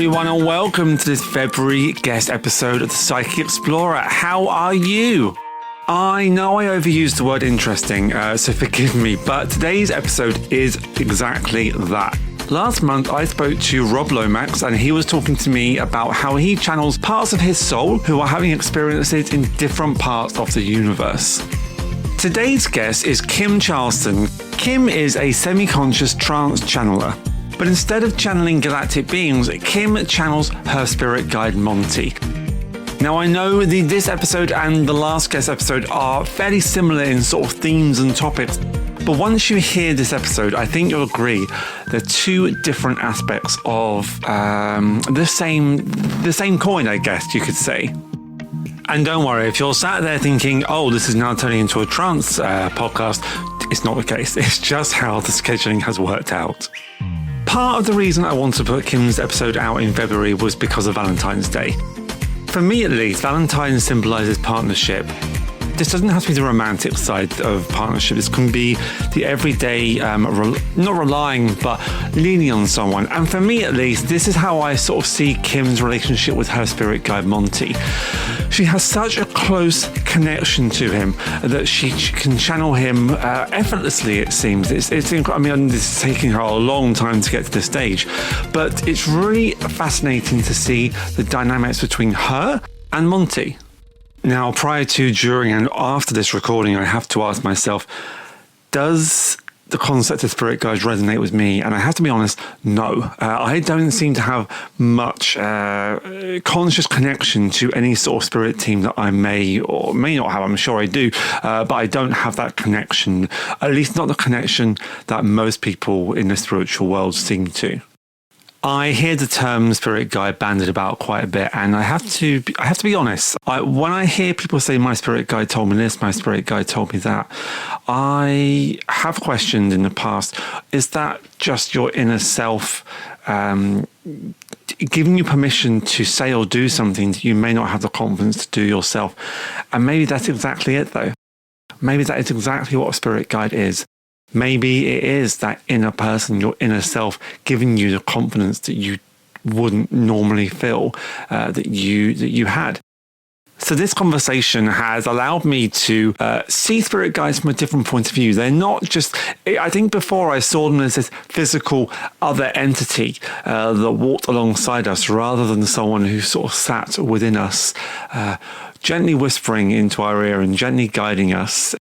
everyone, and welcome to this February guest episode of the Psychic Explorer. How are you? I know I overused the word interesting, so forgive me, but today's episode is exactly that. Last month, I spoke to Rob Lomax, and he was talking to me about how he channels parts of his soul who are having experiences in different parts of the universe. Today's guest is Kim Charlson. Kim is a semi-conscious trance channeler. But instead of channeling galactic beings, Kim channels her spirit guide Monty. Now, I know this episode and the last guest episode are fairly similar in sort of themes and topics, but once you hear this episode, I think you'll agree they're two different aspects of the same coin, I guess you could say. And don't worry, if you're sat there thinking, oh, this is now turning into a trance podcast, it's not the case. It's just how the scheduling has worked out. Part of the reason I wanted to put Kim's episode out in February was because of Valentine's Day. For me at least, Valentine's symbolises partnership. This doesn't have to be the romantic side of partnership. This can be the everyday, not relying, but leaning on someone. And for me at least, this is how I sort of see Kim's relationship with her spirit guide Monty. She has such a close connection to him that she can channel him effortlessly, it seems. I mean, this is taking her a long time to get to this stage, but it's really fascinating to see the dynamics between her and Monty. Now, prior to, during, and after this recording, I have to ask myself, does the concept of spirit guides resonate with me? And I have to be honest, no. I don't seem to have much conscious connection to any sort of spirit team that I may or may not have. I'm sure I do, but I don't have that connection, at least not the connection that most people in the spiritual world seem to. I hear the term spirit guide bandied about quite a bit, and I have to be honest. When I hear people say my spirit guide told me this, my spirit guide told me that, I have questioned in the past, is that just your inner self giving you permission to say or do something that you may not have the confidence to do yourself? And maybe that's exactly it though. Maybe that is exactly what a spirit guide is. Maybe it is that inner person, your inner self, giving you the confidence that you wouldn't normally feel that you had. So this conversation has allowed me to see spirit guides from a different point of view. They're not just, I think before I saw them as this physical other entity that walked alongside us rather than someone who sort of sat within us, gently whispering into our ear and gently guiding us.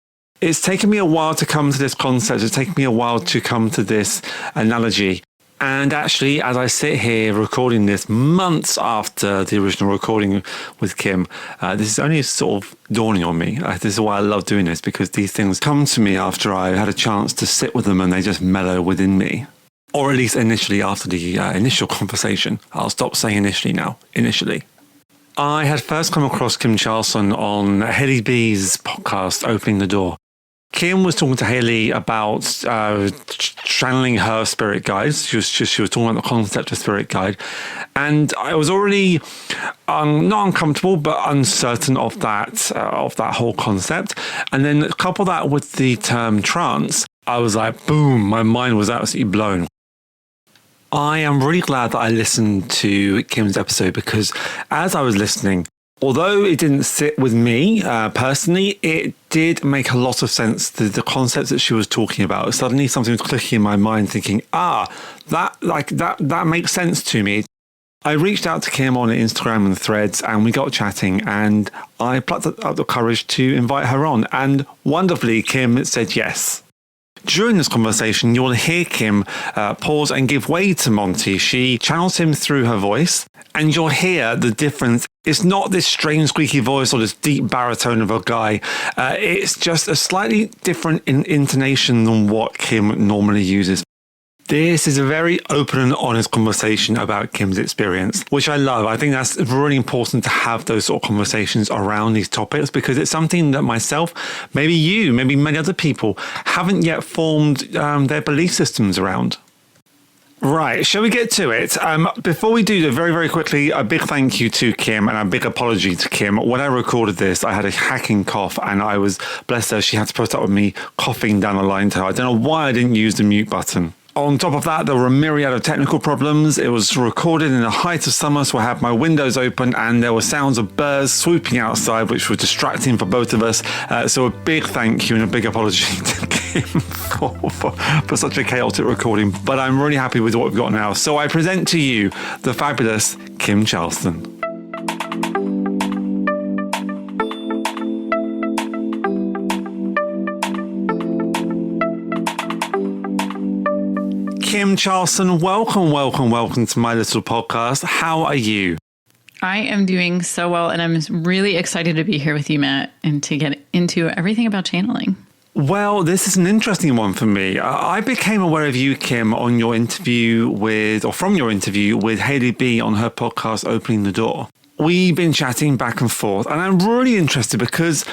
It's taken me a while to come to this concept. It's taken me a while to come to this analogy. And actually, as I sit here recording this months after the original recording with Kim, this is only sort of dawning on me. This is why I love doing this, because these things come to me after I had a chance to sit with them and they just mellow within me. Or at least initially after the initial conversation. I'll stop saying initially now. Initially. I had first come across Kim Charlson on Haley B's podcast, Opening the Door. Kim was talking to Haley about channeling her spirit guides. She was talking about the concept of spirit guide. And I was already not uncomfortable, but uncertain of that whole concept. And then couple that with the term trance, I was like, boom, my mind was absolutely blown. I am really glad that I listened to Kim's episode, because as I was listening, although it didn't sit with me personally, it did make a lot of sense. The concepts that she was talking about, suddenly something was clicking in my mind, thinking, that makes sense to me. I reached out to Kim on Instagram and Threads, and we got chatting, and I plucked up the courage to invite her on. And wonderfully, Kim said yes. During this conversation, you'll hear Kim pause and give way to Monty. She channels him through her voice, and you'll hear the difference. It's not this strange squeaky voice or this deep baritone of a guy. It's just a slightly different intonation than what Kim normally uses. This is a very open and honest conversation about Kim's experience, which I love. I think that's really important to have those sort of conversations around these topics, because it's something that myself, maybe you, maybe many other people haven't yet formed their belief systems around. Right, shall we get to it? Before we do, very, very quickly, a big thank you to Kim and a big apology to Kim. When I recorded this, I had a hacking cough, and I was, bless her, she had to put up with me coughing down the line to her. I don't know why I didn't use the mute button. On top of that, there were a myriad of technical problems. It was recorded in the height of summer, so I had my windows open and there were sounds of birds swooping outside, which were distracting for both of us. So a big thank you and a big apology to Kim for such a chaotic recording. But I'm really happy with what we've got now. So I present to you the fabulous Kim Charlson. Kim Charlson, welcome to my little podcast. How are you? I am doing so well, and I'm really excited to be here with you, Matt, and to get into everything about channeling. Well, this is an interesting one for me. I became aware of you, Kim, from your interview with Hailey B on her podcast, Opening the Door. We've been chatting back and forth, and I'm really interested because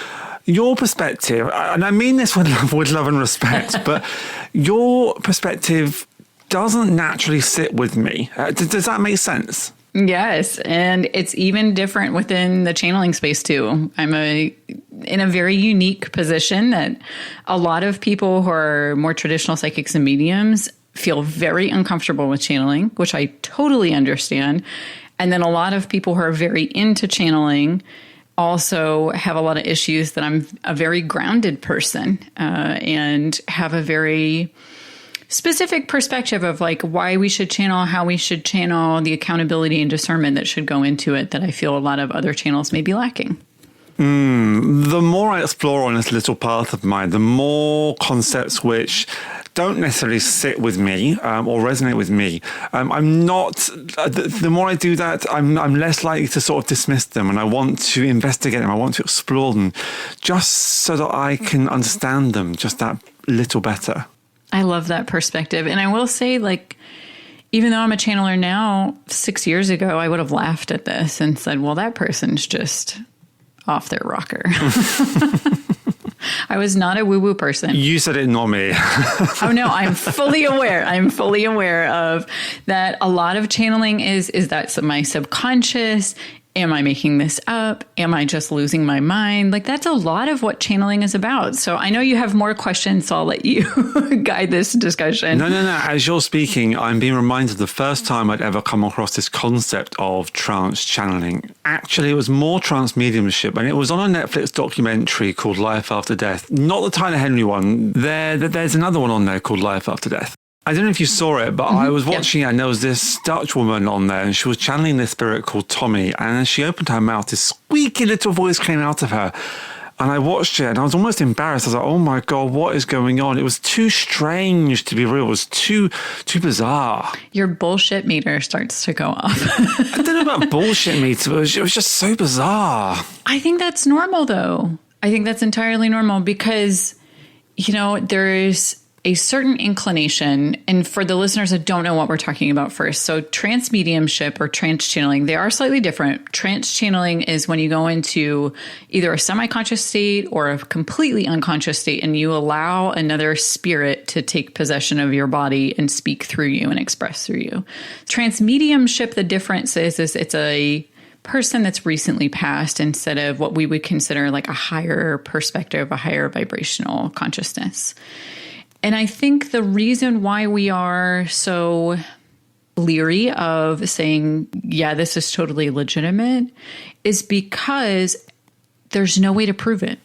your perspective, and I mean this with love and respect, but your perspective doesn't naturally sit with me. Does that make sense? Yes, and it's even different within the channeling space too. I'm in a very unique position that a lot of people who are more traditional psychics and mediums feel very uncomfortable with channeling, which I totally understand. And then a lot of people who are very into channeling also have a lot of issues that I'm a very grounded person and have a very specific perspective of like why we should channel, how we should channel, the accountability and discernment that should go into it that I feel a lot of other channels may be lacking. The more I explore on this little path of mine, the more concepts which don't necessarily sit with me or resonate with me. I'm not, the more I do that, I'm less likely to sort of dismiss them, and I want to investigate them. I want to explore them just so that I can understand them just that little better. I love that perspective. And I will say, like, even though I'm a channeler now, 6 years ago, I would have laughed at this and said, well, that person's just off their rocker. I was not a woo-woo person. You said it, not me. Oh, no, I'm fully aware. I'm fully aware of that. A lot of channeling is that my subconscious. Am I making this up? Am I just losing my mind? Like, that's a lot of what channeling is about. So I know you have more questions, so I'll let you guide this discussion. No. As you're speaking, I'm being reminded the first time I'd ever come across this concept of trance channeling. Actually, it was more trance mediumship, and it was on a Netflix documentary called Life After Death. Not the Tyler Henry one. There's another one on there called Life After Death. I don't know if you saw it, but I was watching it and there was this Dutch woman on there and she was channeling this spirit called Tommy. And as she opened her mouth, this squeaky little voice came out of her. And I watched it and I was almost embarrassed. I was like, oh my God, what is going on? It was too strange to be real. It was too bizarre. Your bullshit meter starts to go off. I don't know about bullshit meter, but it was just so bizarre. I think that's normal though. I think that's entirely normal because, there's a certain inclination, and for the listeners that don't know what we're talking about first, so trance mediumship or trance channeling, they are slightly different. Trance channeling is when you go into either a semi-conscious state or a completely unconscious state, and you allow another spirit to take possession of your body and speak through you and express through you. Trance mediumship, the difference is it's a person that's recently passed instead of what we would consider like a higher perspective, a higher vibrational consciousness. And I think the reason why we are so leery of saying, yeah, this is totally legitimate is because there's no way to prove it.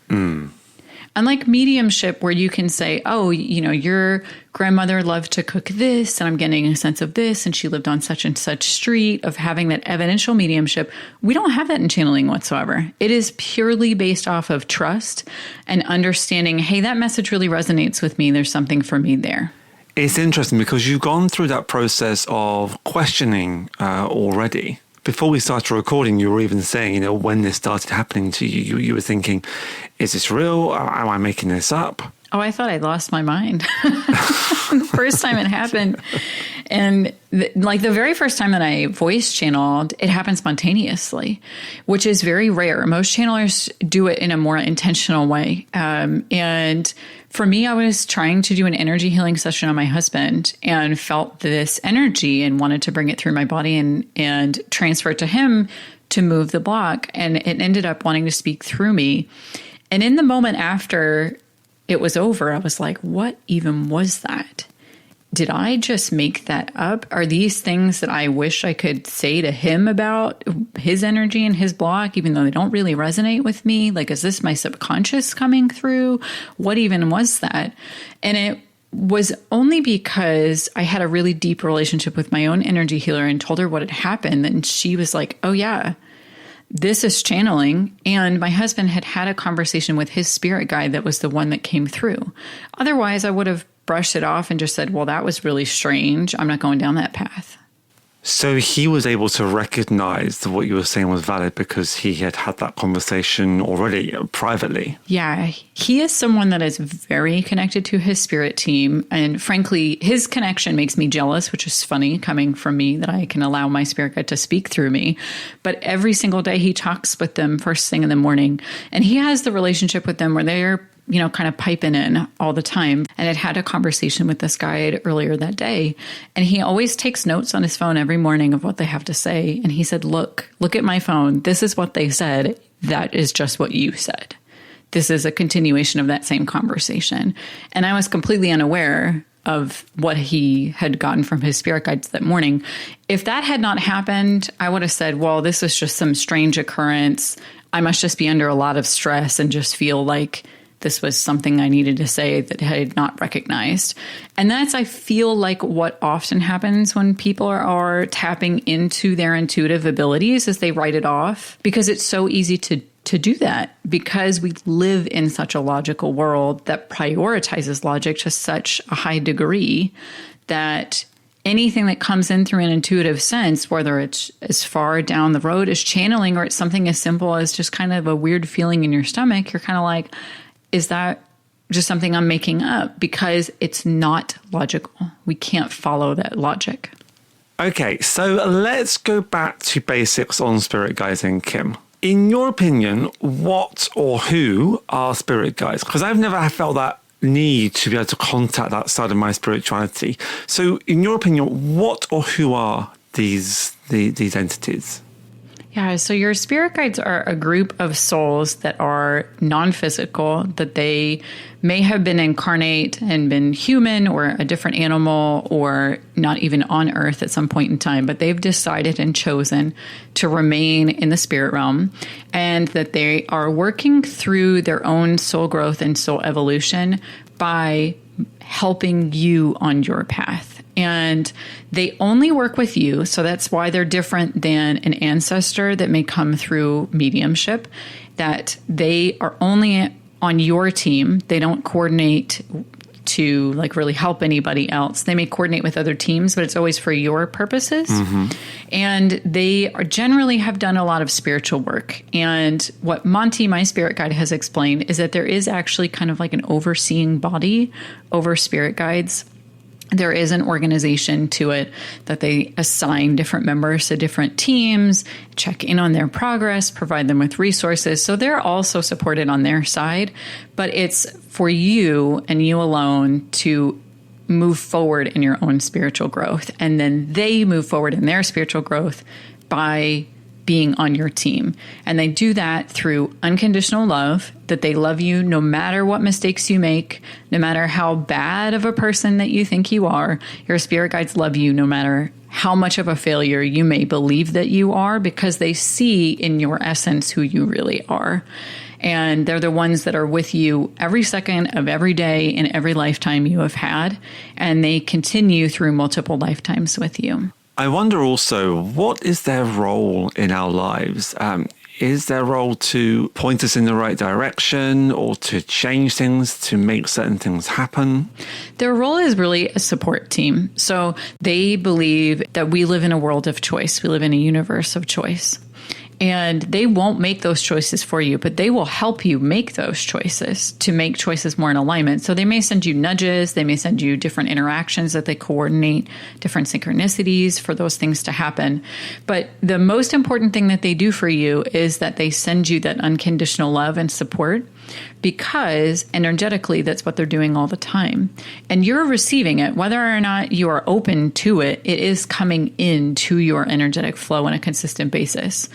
Unlike mediumship, where you can say, oh, your grandmother loved to cook this, and I'm getting a sense of this, and she lived on such and such street, of having that evidential mediumship. We don't have that in channeling whatsoever. It is purely based off of trust and understanding, hey, that message really resonates with me. There's something for me there. It's interesting because you've gone through that process of questioning already. Before we started recording, you were even saying, when this started happening to you, you were thinking, is this real? Am I making this up? Oh, I thought I lost my mind. The first time it happened. And the very first time that I voice channeled, it happened spontaneously, which is very rare. Most channelers do it in a more intentional way. And for me, I was trying to do an energy healing session on my husband and felt this energy and wanted to bring it through my body and transfer it to him to move the block. And it ended up wanting to speak through me. And in the moment after it was over, I was like, what even was that? did I just make that up? Are these things that I wish I could say to him about his energy and his block, even though they don't really resonate with me? Like, is this my subconscious coming through? What even was that? And it was only because I had a really deep relationship with my own energy healer and told her what had happened. And she was like, oh yeah, this is channeling. And my husband had had a conversation with his spirit guide that was the one that came through. Otherwise, I would have brushed it off and just said, well, that was really strange. I'm not going down that path. So he was able to recognize that what you were saying was valid because he had had that conversation already privately. Yeah, he is someone that is very connected to his spirit team. And frankly, his connection makes me jealous, which is funny coming from me that I can allow my spirit guide to speak through me. But every single day he talks with them first thing in the morning. And he has the relationship with them where they're kind of piping in all the time. And I'd had a conversation with this guide earlier that day. And he always takes notes on his phone every morning of what they have to say. And he said, look at my phone. This is what they said. That is just what you said. This is a continuation of that same conversation. And I was completely unaware of what he had gotten from his spirit guides that morning. If that had not happened, I would have said, well, this is just some strange occurrence. I must just be under a lot of stress and just feel like this was something I needed to say that I had not recognized. And that's, I feel like, what often happens when people are tapping into their intuitive abilities is they write it off, because it's so easy to do that, because we live in such a logical world that prioritizes logic to such a high degree that anything that comes in through an intuitive sense, whether it's as far down the road as channeling or it's something as simple as just kind of a weird feeling in your stomach, you're kind of like, is that just something I'm making up? Because it's not logical. We can't follow that logic. Okay, so let's go back to basics on spirit guides and Kim. In your opinion, what or who are spirit guides? Because I've never felt that need to be able to contact that side of my spirituality. So in your opinion, what or who are these entities? Yeah, so your spirit guides are a group of souls that are non-physical, that they may have been incarnate and been human or a different animal or not even on Earth at some point in time, but they've decided and chosen to remain in the spirit realm, and that they are working through their own soul growth and soul evolution by helping you on your path. And they only work with you. So that's why they're different than an ancestor that may come through mediumship, that they are only on your team. They don't coordinate to like really help anybody else. They may coordinate with other teams, but it's always for your purposes. Mm-hmm. And they are generally have done a lot of spiritual work. And what Monty, my spirit guide, has explained is that there is actually kind of like an overseeing body over spirit guides. There is an organization to it that they assign different members to different teams, check in on their progress, provide them with resources. So they're also supported on their side, but it's for you and you alone to move forward in your own spiritual growth. And then they move forward in their spiritual growth by being on your team. And they do that through unconditional love, that they love you no matter what mistakes you make, no matter how bad of a person that you think you are. Your spirit guides love you no matter how much of a failure you may believe that you are, because they see in your essence who you really are. And they're the ones that are with you every second of every day in every lifetime you have had. And they continue through multiple lifetimes with you. I wonder also, what is their role in our lives? Is their role to point us in the right direction or to change things, to make certain things happen? Their role is really a support team. So they believe that we live in a world of choice. We live in a universe of choice. And they won't make those choices for you, but they will help you make those choices to make choices more in alignment. So they may send you nudges. They may send you different interactions that they coordinate, different synchronicities for those things to happen. But the most important thing that they do for you is that they send you that unconditional love and support, because energetically, that's what they're doing all the time. And you're receiving it, whether or not you are open to it, it is coming into your energetic flow on a consistent basis.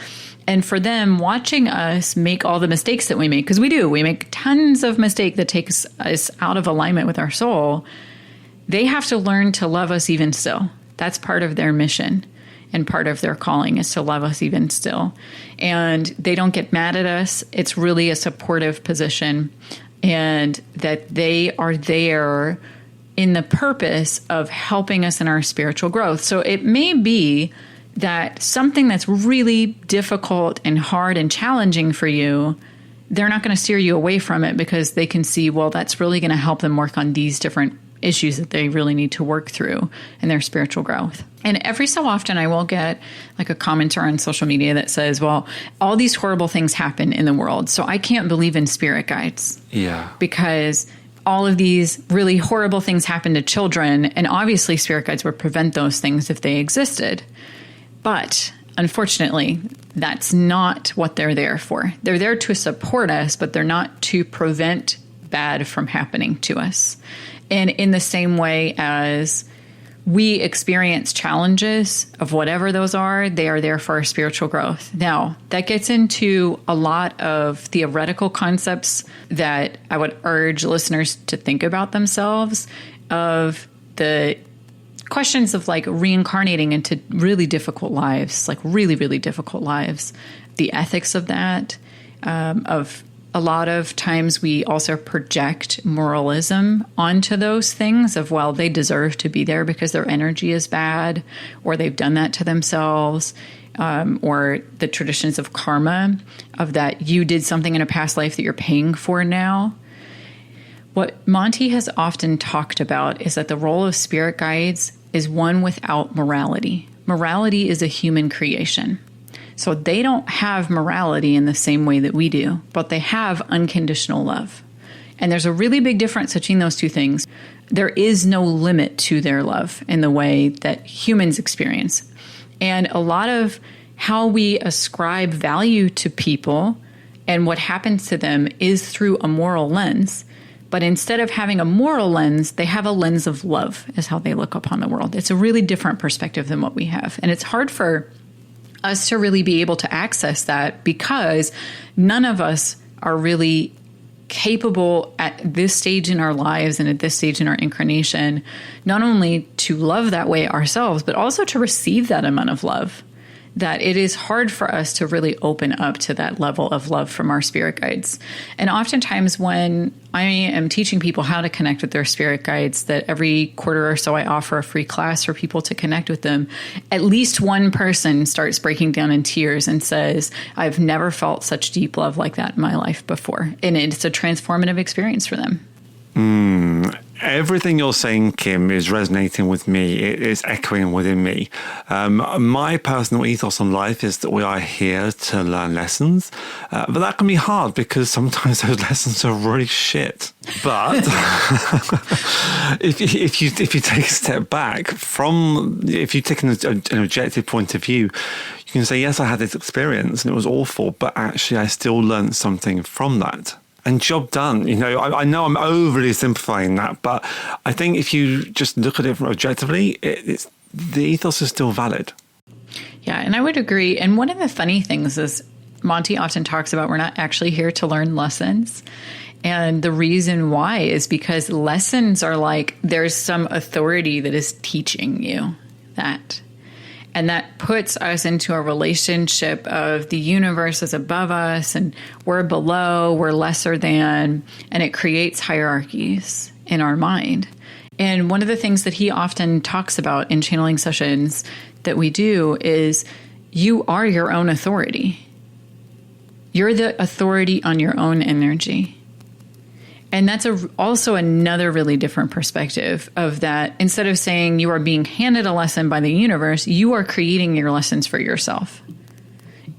And for them, watching us make all the mistakes that we make, because we make tons of mistakes that takes us out of alignment with our soul, they have to learn to love us even still. That's part of their mission. And part of their calling is to love us even still. And they don't get mad at us. It's really a supportive position. And that they are there in the purpose of helping us in our spiritual growth. So it may be that something that's really difficult and hard and challenging for you, they're not going to steer you away from it because they can see, well, that's really going to help them work on these different issues that they really need to work through in their spiritual growth. And every so often I will get like a commenter on social media that says, well, all these horrible things happen in the world, so I can't believe in spirit guides. Yeah. Because all of these really horrible things happen to children, and obviously spirit guides would prevent those things if they existed. But unfortunately, that's not what they're there for. They're there to support us, but they're not to prevent bad from happening to us. And in the same way as we experience challenges of whatever those are, they are there for our spiritual growth. Now, that gets into a lot of theoretical concepts that I would urge listeners to think about themselves, of the questions of like reincarnating into really difficult lives, like really, really difficult lives, the ethics of that, of a lot of times we also project moralism onto those things of, well, they deserve to be there because their energy is bad, or they've done that to themselves, or the traditions of karma, of that you did something in a past life that you're paying for now. What Monty has often talked about is that the role of spirit guides is one without morality. Morality is a human creation. So they don't have morality in the same way that we do, but they have unconditional love. And there's a really big difference between those two things. There is no limit to their love in the way that humans experience. And a lot of how we ascribe value to people and what happens to them is through a moral lens. But instead of having a moral lens, they have a lens of love, is how they look upon the world. It's a really different perspective than what we have. And it's hard for us to really be able to access that because none of us are really capable at this stage in our lives and at this stage in our incarnation, not only to love that way ourselves, but also to receive that amount of love. That it is hard for us to really open up to that level of love from our spirit guides. And oftentimes when I am teaching people how to connect with their spirit guides, that every quarter or so I offer a free class for people to connect with them, at least one person starts breaking down in tears and says, I've never felt such deep love like that in my life before. And it's a transformative experience for them. Everything you're saying, Kim, is resonating with me. It is echoing within me. My personal ethos on life is that we are here to learn lessons, but that can be hard because sometimes those lessons are really shit. But if you take a step back if you take an objective point of view, you can say, yes, I had this experience and it was awful, but actually I still learned something from that. And job done. I know I'm overly simplifying that, but I think if you just look at it objectively, the ethos is still valid. Yeah, and I would agree. And one of the funny things is Monty often talks about we're not actually here to learn lessons. And the reason why is because lessons are like there's some authority that is teaching you that. And that puts us into a relationship of the universe is above us and we're below, we're lesser than, and it creates hierarchies in our mind. And one of the things that he often talks about in channeling sessions that we do is you are your own authority. You're the authority on your own energy. And that's also another really different perspective of that. Instead of saying you are being handed a lesson by the universe, you are creating your lessons for yourself.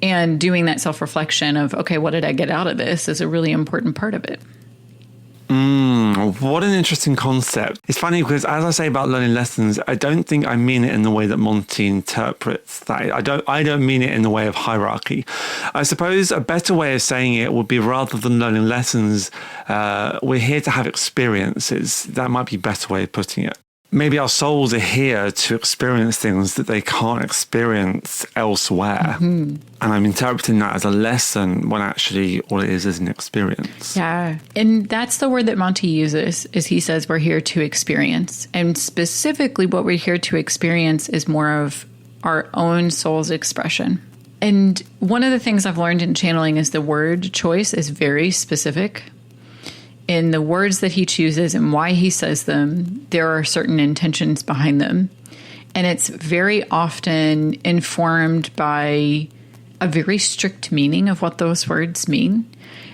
And doing that self-reflection of, okay, what did I get out of this is a really important part of it. What an interesting concept. It's funny because as I say about learning lessons, I don't think I mean it in the way that Monty interprets that. I don't mean it in the way of hierarchy. I suppose a better way of saying it would be rather than learning lessons, we're here to have experiences. That might be a better way of putting it. maybe our souls are here to experience things that they can't experience elsewhere. And I'm interpreting that as a lesson when actually all it is an experience. Yeah. And that's the word that Monty uses, is he says we're here to experience. And specifically what we're here to experience is more of our own soul's expression. And one of the things I've learned in channeling is the word choice is very specific. In the words that he chooses and why he says them, there are certain intentions behind them. And it's very often informed by a very strict meaning of what those words mean.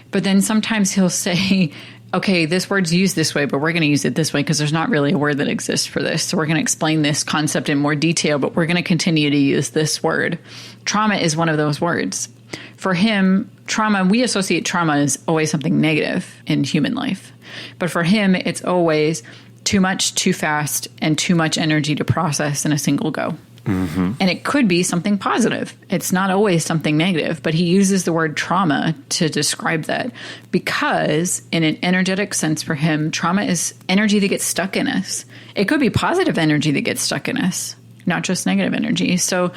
But then sometimes he'll say, okay, this word's used this way, but we're going to use it this way because there's not really a word that exists for this. So we're going to explain this concept in more detail, but we're going to continue to use this word. Trauma is one of those words. For him, trauma, we associate trauma as always something negative in human life. But for him, it's always too much, too fast, and too much energy to process in a single go. And it could be something positive. It's not always something negative, but he uses the word trauma to describe that because in an energetic sense for him, trauma is energy that gets stuck in us. It could be positive energy that gets stuck in us, not just negative energy. So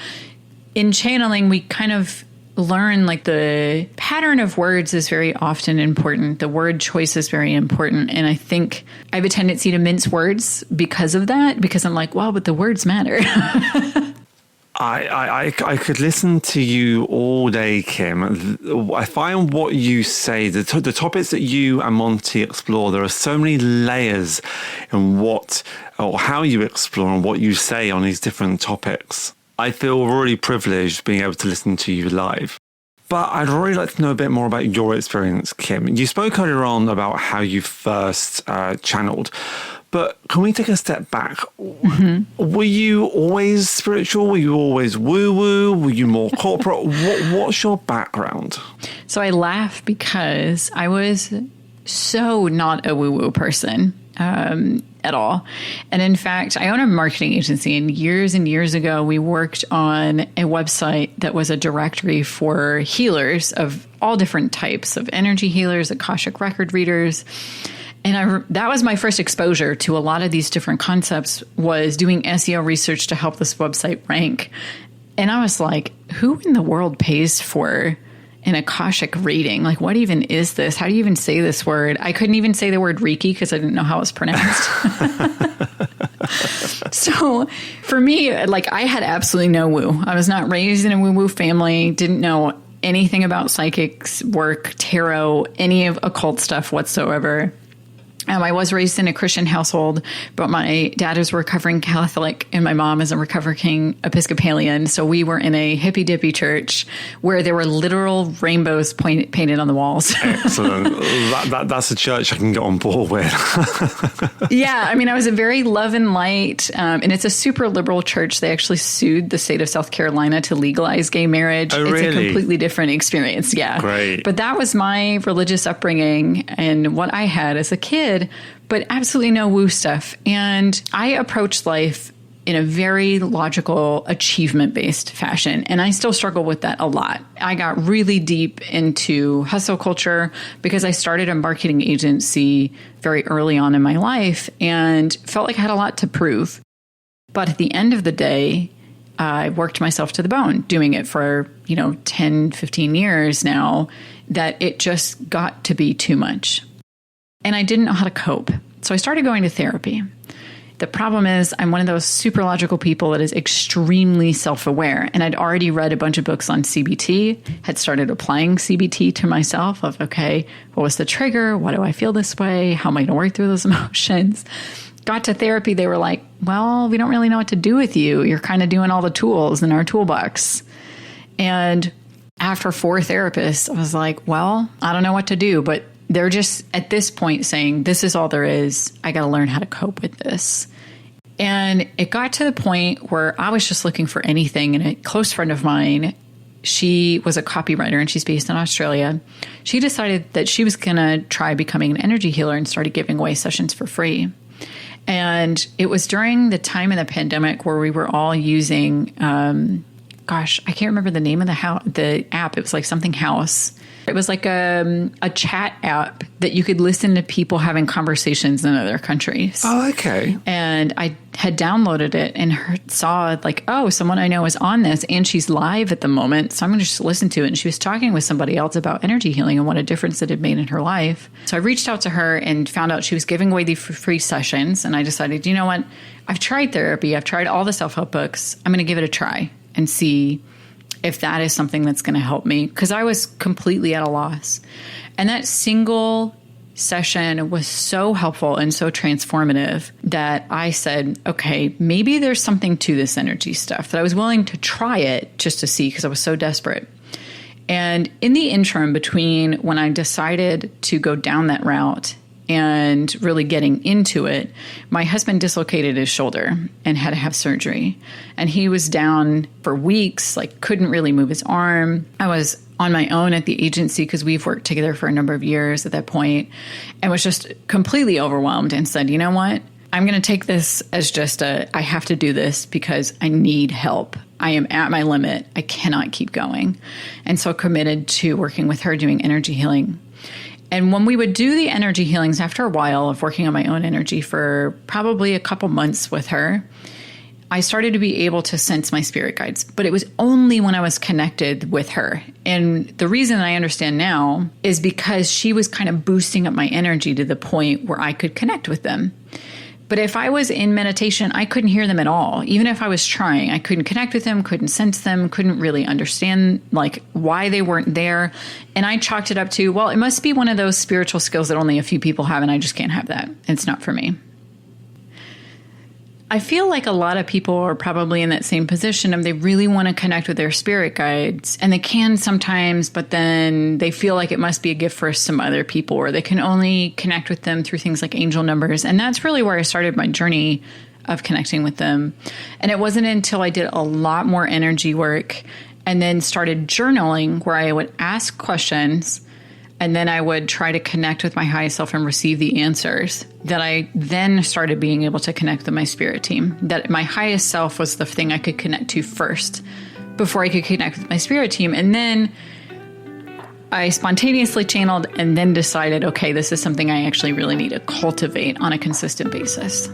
in channeling, we kind of learn like the pattern of words is very often important. The word choice is very important. And I think I have a tendency to mince words because of that, because I'm like, well, but the words matter. I could listen to you all day, Kim. I find what you say, the topics that you and Monty explore, there are so many layers in what or how you explore and what you say on these different topics. I feel really privileged being able to listen to you live. But I'd really like to know a bit more about your experience, Kim. You spoke earlier on about how you first channeled, but can we take a step back? Were you always spiritual? Were you always woo-woo? Were you more corporate? What's your background? So I laugh because I was so not a woo-woo person. At all. And in fact, I own a marketing agency, and years ago, we worked on a website that was a directory for healers of all different types of energy healers, Akashic record readers. And that was my first exposure to a lot of these different concepts, was doing SEO research to help this website rank. And I was like, who in the world pays for an Akashic reading? Like, what even is this? How do you even say this word? I couldn't even say the word Reiki because I didn't know how it was pronounced. So for me, like, I had absolutely no woo. I was not raised in a woo-woo family, didn't know anything about psychics, work, tarot, any of occult stuff whatsoever. I was raised in a Christian household, but my dad is a recovering Catholic and my mom is a recovering Episcopalian. So we were in a hippy-dippy church where there were literal rainbows painted on the walls. Excellent. That's a church I can get on board with. Yeah. I mean, I was a very love and light, and it's a super liberal church. They actually sued the state of South Carolina to legalize gay marriage. Oh, it's really? a completely different experience. Yeah. Great. But that was my religious upbringing and what I had as a kid. But absolutely no woo stuff. And I approached life in a very logical, achievement-based fashion. And I still struggle with that a lot. I got really deep into hustle culture because I started a marketing agency very early on in my life and felt like I had a lot to prove. But at the end of the day, I worked myself to the bone doing it for, 10, 15 years now, that it just got to be too much. And I didn't know how to cope. So I started going to therapy. The problem is I'm one of those super logical people that is extremely self-aware. And I'd already read a bunch of books on CBT, had started applying CBT to myself of, okay, what was the trigger? Why do I feel this way? How am I going to work through those emotions? Got to therapy. They were like, well, we don't really know what to do with you. You're kind of doing all the tools in our toolbox. And after 4 therapists, I was like, well, I don't know what to do, but they're just at this point saying, this is all there is. I got to learn how to cope with this. And it got to the point where I was just looking for anything. And a close friend of mine, she was a copywriter and she's based in Australia. She decided that she was going to try becoming an energy healer and started giving away sessions for free. And it was during the time of the pandemic where we were all using, I can't remember the name of the app. It was like something house. It was like a chat app that you could listen to people having conversations in other countries. Oh, okay. And I had downloaded it and saw like, oh, someone I know is on this and she's live at the moment. So I'm going to just listen to it. And she was talking with somebody else about energy healing and what a difference it had made in her life. So I reached out to her and found out she was giving away the free sessions. And I decided, you know what? I've tried therapy. I've tried all the self-help books. I'm going to give it a try and see if that is something that's going to help me, because I was completely at a loss. And that single session was so helpful and so transformative that I said, okay, maybe there's something to this energy stuff, that I was willing to try it just to see, because I was so desperate. And in the interim between when I decided to go down that route and really getting into it, my husband dislocated his shoulder and had to have surgery. And he was down for weeks, like couldn't really move his arm. I was on my own at the agency because we've worked together for a number of years at that point, and was just completely overwhelmed and said, you know what? I'm going to take this as just I have to do this because I need help. I am at my limit. I cannot keep going. And so committed to working with her doing energy healing. And when we would do the energy healings, after a while of working on my own energy for probably a couple months with her, I started to be able to sense my spirit guides, but it was only when I was connected with her. And the reason I understand now is because she was kind of boosting up my energy to the point where I could connect with them. But if I was in meditation, I couldn't hear them at all. Even if I was trying, I couldn't connect with them, couldn't sense them, couldn't really understand like why they weren't there. And I chalked it up to, well, it must be one of those spiritual skills that only a few people have, and I just can't have that. It's not for me. I feel like a lot of people are probably in that same position of they really want to connect with their spirit guides, and they can sometimes, but then they feel like it must be a gift for some other people, or they can only connect with them through things like angel numbers. And that's really where I started my journey of connecting with them. And it wasn't until I did a lot more energy work and then started journaling, where I would ask questions and then I would try to connect with my highest self and receive the answers, that I then started being able to connect with my spirit team. That my highest self was the thing I could connect to first before I could connect with my spirit team. And then I spontaneously channeled and then decided, okay, this is something I actually really need to cultivate on a consistent basis.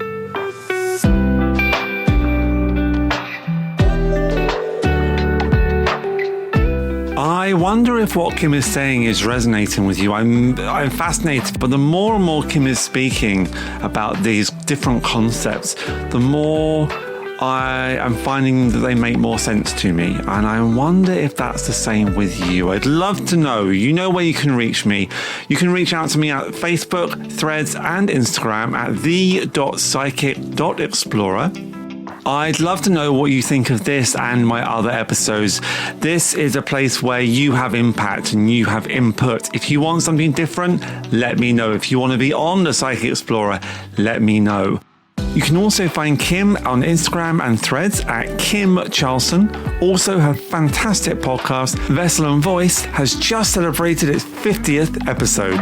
I wonder if what Kim is saying is resonating with you. I'm fascinated, but the more and more Kim is speaking about these different concepts, the more I am finding that they make more sense to me. And I wonder if that's the same with you. I'd love to know. You know where you can reach me. You can reach out to me at Facebook, Threads, and Instagram at the.psychic.explorer. I'd love to know what you think of this and my other episodes. This is a place where you have impact and you have input. If you want something different, let me know. If you want to be on the Psychic Explorer, let me know. You can also find Kim on Instagram and Threads at Kim Charlson. Also, her fantastic podcast, Vessel and Voice, has just celebrated its 50th episode.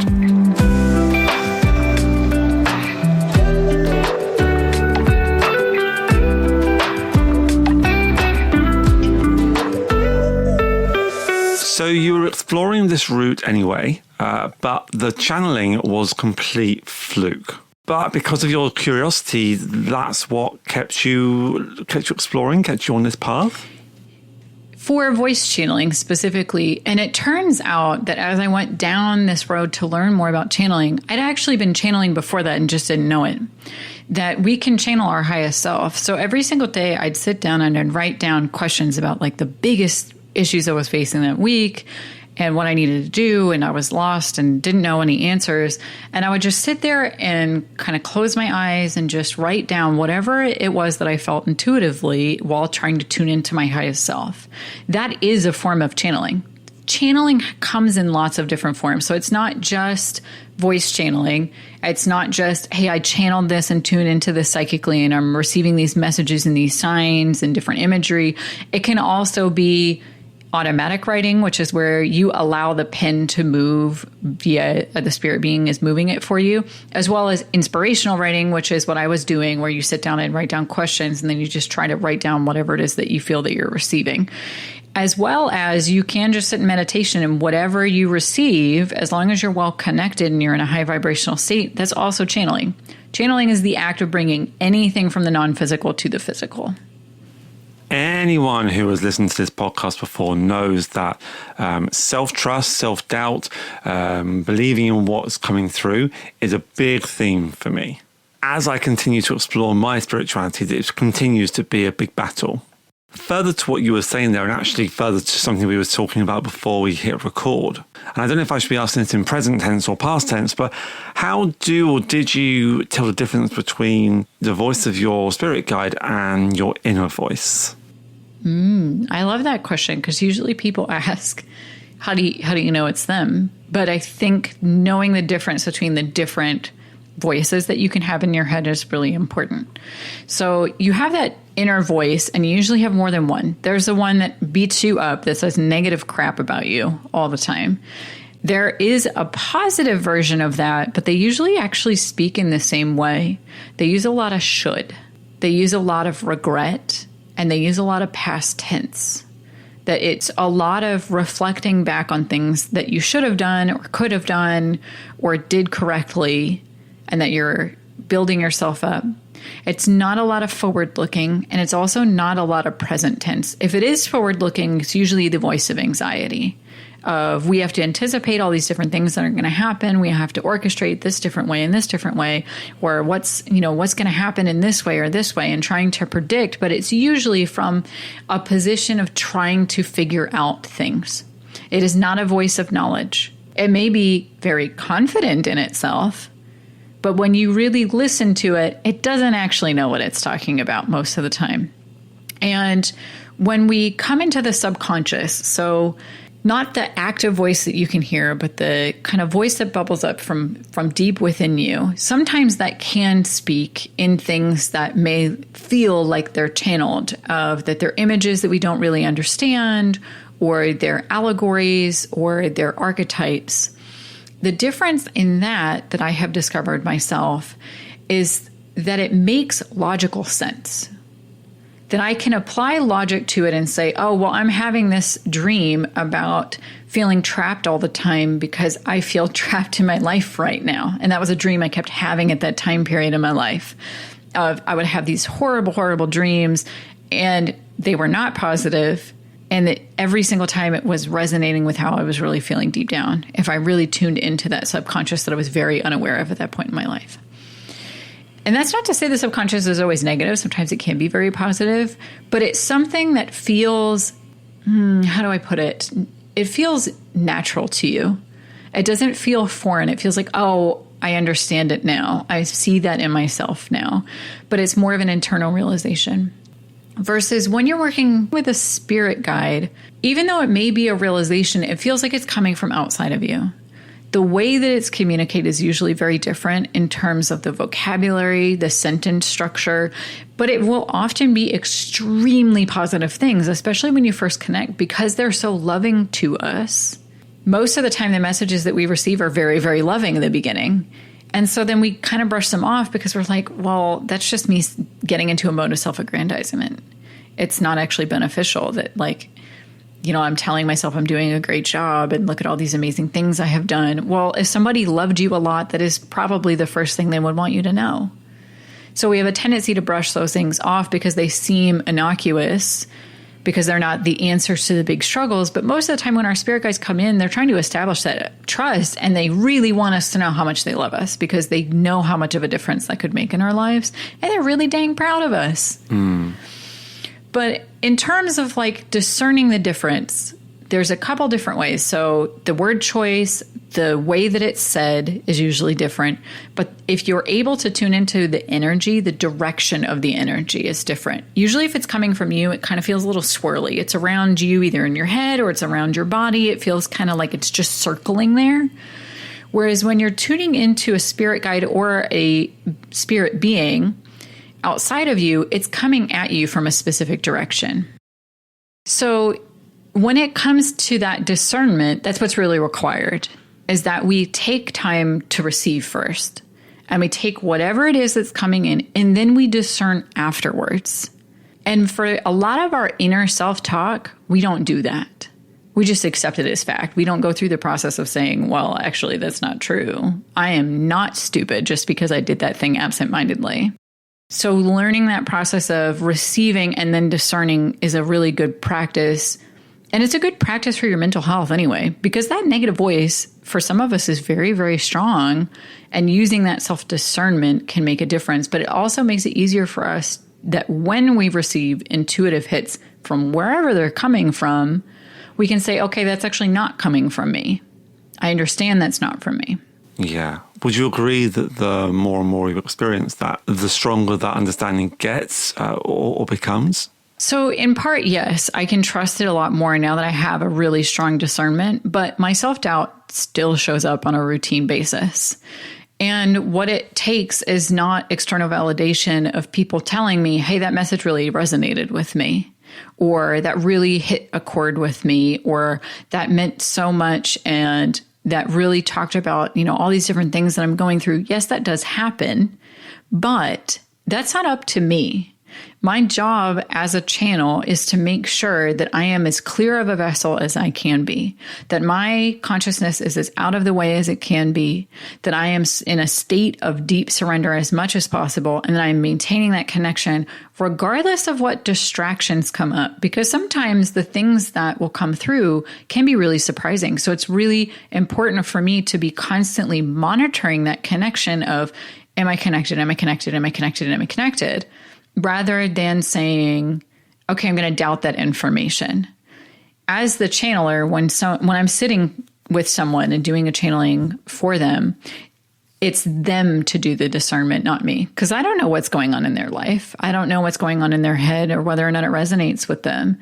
So you were exploring this route anyway, but the channeling was complete fluke. But because of your curiosity, that's what kept you exploring, kept you on this path? For voice channeling specifically. And it turns out that as I went down this road to learn more about channeling, I'd actually been channeling before that and just didn't know it. That we can channel our highest self. So every single day I'd sit down and I'd write down questions about like the biggest issues I was facing that week and what I needed to do. And I was lost and didn't know any answers. And I would just sit there and kind of close my eyes and just write down whatever it was that I felt intuitively while trying to tune into my highest self. That is a form of channeling. Channeling comes in lots of different forms. So it's not just voice channeling. It's not just, hey, I channeled this and tuned into this psychically and I'm receiving these messages and these signs and different imagery. It can also be automatic writing, which is where you allow the pen to move via the spirit being is moving it for you, as well as inspirational writing, which is what I was doing, where you sit down and write down questions and then you just try to write down whatever it is that you feel that you're receiving. as well as you can just sit in meditation, and whatever you receive, as long as you're well connected and you're in a high vibrational state, that's also channeling. Channeling is the act of bringing anything from the non-physical to the physical. Anyone who has listened to this podcast before knows that self-trust, self-doubt, believing in what's coming through is a big theme for me. As I continue to explore my spirituality, it continues to be a big battle. Further to what you were saying there, and actually further to something we were talking about before we hit record, and I don't know if I should be asking this in present tense or past tense, but how did you tell the difference between the voice of your spirit guide and your inner voice? I love that question, because usually people ask, how do you know it's them? But I think knowing the difference between the different voices that you can have in your head is really important. So you have that inner voice, and you usually have more than one. There's the one that beats you up, that says negative crap about you all the time. There is a positive version of that, but they usually actually speak in the same way. They use a lot of should. They use a lot of regret, and they use a lot of past tense. That it's a lot of reflecting back on things that you should have done or could have done or did correctly, and that you're building yourself up. It's not a lot of forward looking, and it's also not a lot of present tense. If it is forward looking, it's usually the voice of anxiety. Of we have to anticipate all these different things that are going to happen. We have to orchestrate this different way and this different way, or what's going to happen in this way or this way, and trying to predict. But it's usually from a position of trying to figure out things. It is not a voice of knowledge. It may be very confident in itself, but when you really listen to it, it doesn't actually know what it's talking about most of the time. And when we come into the subconscious, so not the active voice that you can hear, but the kind of voice that bubbles up from deep within you, sometimes that can speak in things that may feel like they're channeled, that they're images that we don't really understand, or they're allegories, or they're archetypes. The difference in that I have discovered myself is that it makes logical sense. That I can apply logic to it and say, oh, well, I'm having this dream about feeling trapped all the time because I feel trapped in my life right now. And that was a dream I kept having at that time period in my life. I would have these horrible, horrible dreams, and they were not positive. And that every single time it was resonating with how I was really feeling deep down, if I really tuned into that subconscious that I was very unaware of at that point in my life. And that's not to say the subconscious is always negative. Sometimes it can be very positive, but it's something that feels, how do I put it? It feels natural to you. It doesn't feel foreign. It feels like, oh, I understand it now. I see that in myself now. But it's more of an internal realization. Versus when you're working with a spirit guide, even though it may be a realization, it feels like it's coming from outside of you. The way that it's communicated is usually very different in terms of the vocabulary, the sentence structure, but it will often be extremely positive things, especially when you first connect, because they're so loving to us. Most of the time, the messages that we receive are very, very loving in the beginning. And so then we kind of brush them off because we're like, well, that's just me getting into a mode of self-aggrandizement. It's not actually beneficial that, like, you know, I'm telling myself I'm doing a great job and look at all these amazing things I have done. Well, if somebody loved you a lot, that is probably the first thing they would want you to know. So we have a tendency to brush those things off because they seem innocuous, because they're not the answers to the big struggles. But most of the time when our spirit guides come in, they're trying to establish that trust, and they really want us to know how much they love us because they know how much of a difference that could make in our lives. And they're really dang proud of us. But in terms of like discerning the difference, there's a couple different ways. So the word choice, the way that it's said is usually different. But if you're able to tune into the energy, the direction of the energy is different. Usually if it's coming from you, it kind of feels a little swirly. It's around you, either in your head or it's around your body. It feels kind of like it's just circling there. Whereas when you're tuning into a spirit guide or a spirit being outside of you, it's coming at you from a specific direction. So when it comes to that discernment, that's what's really required, is that we take time to receive first. And we take whatever it is that's coming in, and then we discern afterwards. And for a lot of our inner self-talk, we don't do that. We just accept it as fact. We don't go through the process of saying, well, actually, that's not true. I am not stupid just because I did that thing absentmindedly. So learning that process of receiving and then discerning is a really good practice. And it's a good practice for your mental health anyway, because that negative voice for some of us is very, very strong. And using that self-discernment can make a difference. But it also makes it easier for us that when we receive intuitive hits from wherever they're coming from, we can say, okay, that's actually not coming from me. I understand that's not from me. Yeah. Would you agree that the more and more you experience that, the stronger that understanding gets or becomes? So in part, yes, I can trust it a lot more now that I have a really strong discernment, but my self-doubt still shows up on a routine basis. And what it takes is not external validation of people telling me, hey, that message really resonated with me, or that really hit a chord with me, or that meant so much and that really talked about, all these different things that I'm going through. Yes, that does happen, but that's not up to me. My job as a channel is to make sure that I am as clear of a vessel as I can be, that my consciousness is as out of the way as it can be, that I am in a state of deep surrender as much as possible, and that I'm maintaining that connection regardless of what distractions come up, because sometimes the things that will come through can be really surprising. So it's really important for me to be constantly monitoring that connection of, am I connected? Am I connected? Am I connected? Am I connected? Rather than saying, okay, I'm going to doubt that information. As the channeler, when I'm sitting with someone and doing a channeling for them, it's them to do the discernment, not me. Because I don't know what's going on in their life. I don't know what's going on in their head or whether or not it resonates with them.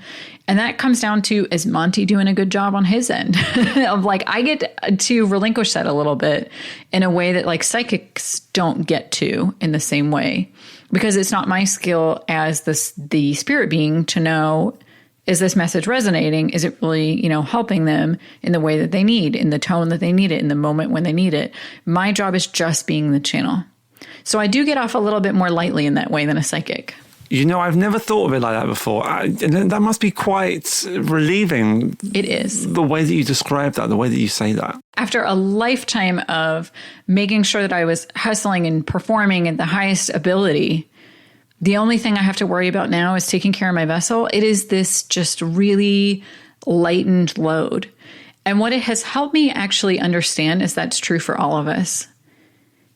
And that comes down to, is Monty doing a good job on his end? Of I get to relinquish that a little bit in a way that psychics don't get to in the same way. Because it's not my skill as the spirit being to know, is this message resonating? Is it really, helping them in the way that they need, in the tone that they need it, in the moment when they need it? My job is just being the channel. So I do get off a little bit more lightly in that way than a psychic. I've never thought of it like that before. And that must be quite relieving. It is. The way that you describe that, the way that you say that. After a lifetime of making sure that I was hustling and performing at the highest ability, the only thing I have to worry about now is taking care of my vessel. It is this just really lightened load. And what it has helped me actually understand is that's true for all of us.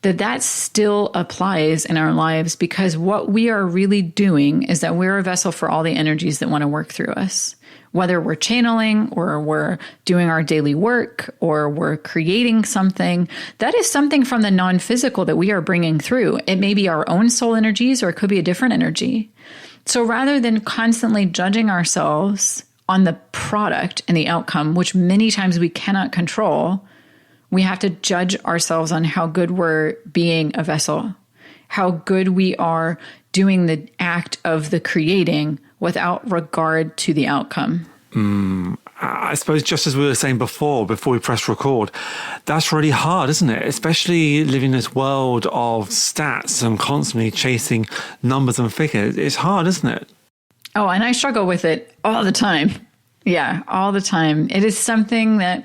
That still applies in our lives, because what we are really doing is that we're a vessel for all the energies that want to work through us. Whether we're channeling or we're doing our daily work or we're creating something, that is something from the non-physical that we are bringing through. It may be our own soul energies or it could be a different energy. So rather than constantly judging ourselves on the product and the outcome, which many times we cannot control, we have to judge ourselves on how good we're being a vessel, how good we are doing the act of the creating without regard to the outcome. I suppose just as we were saying before we press record, that's really hard, isn't it? Especially living in this world of stats and constantly chasing numbers and figures. It's hard, isn't it? Oh, and I struggle with it all the time. Yeah, all the time. It is something that,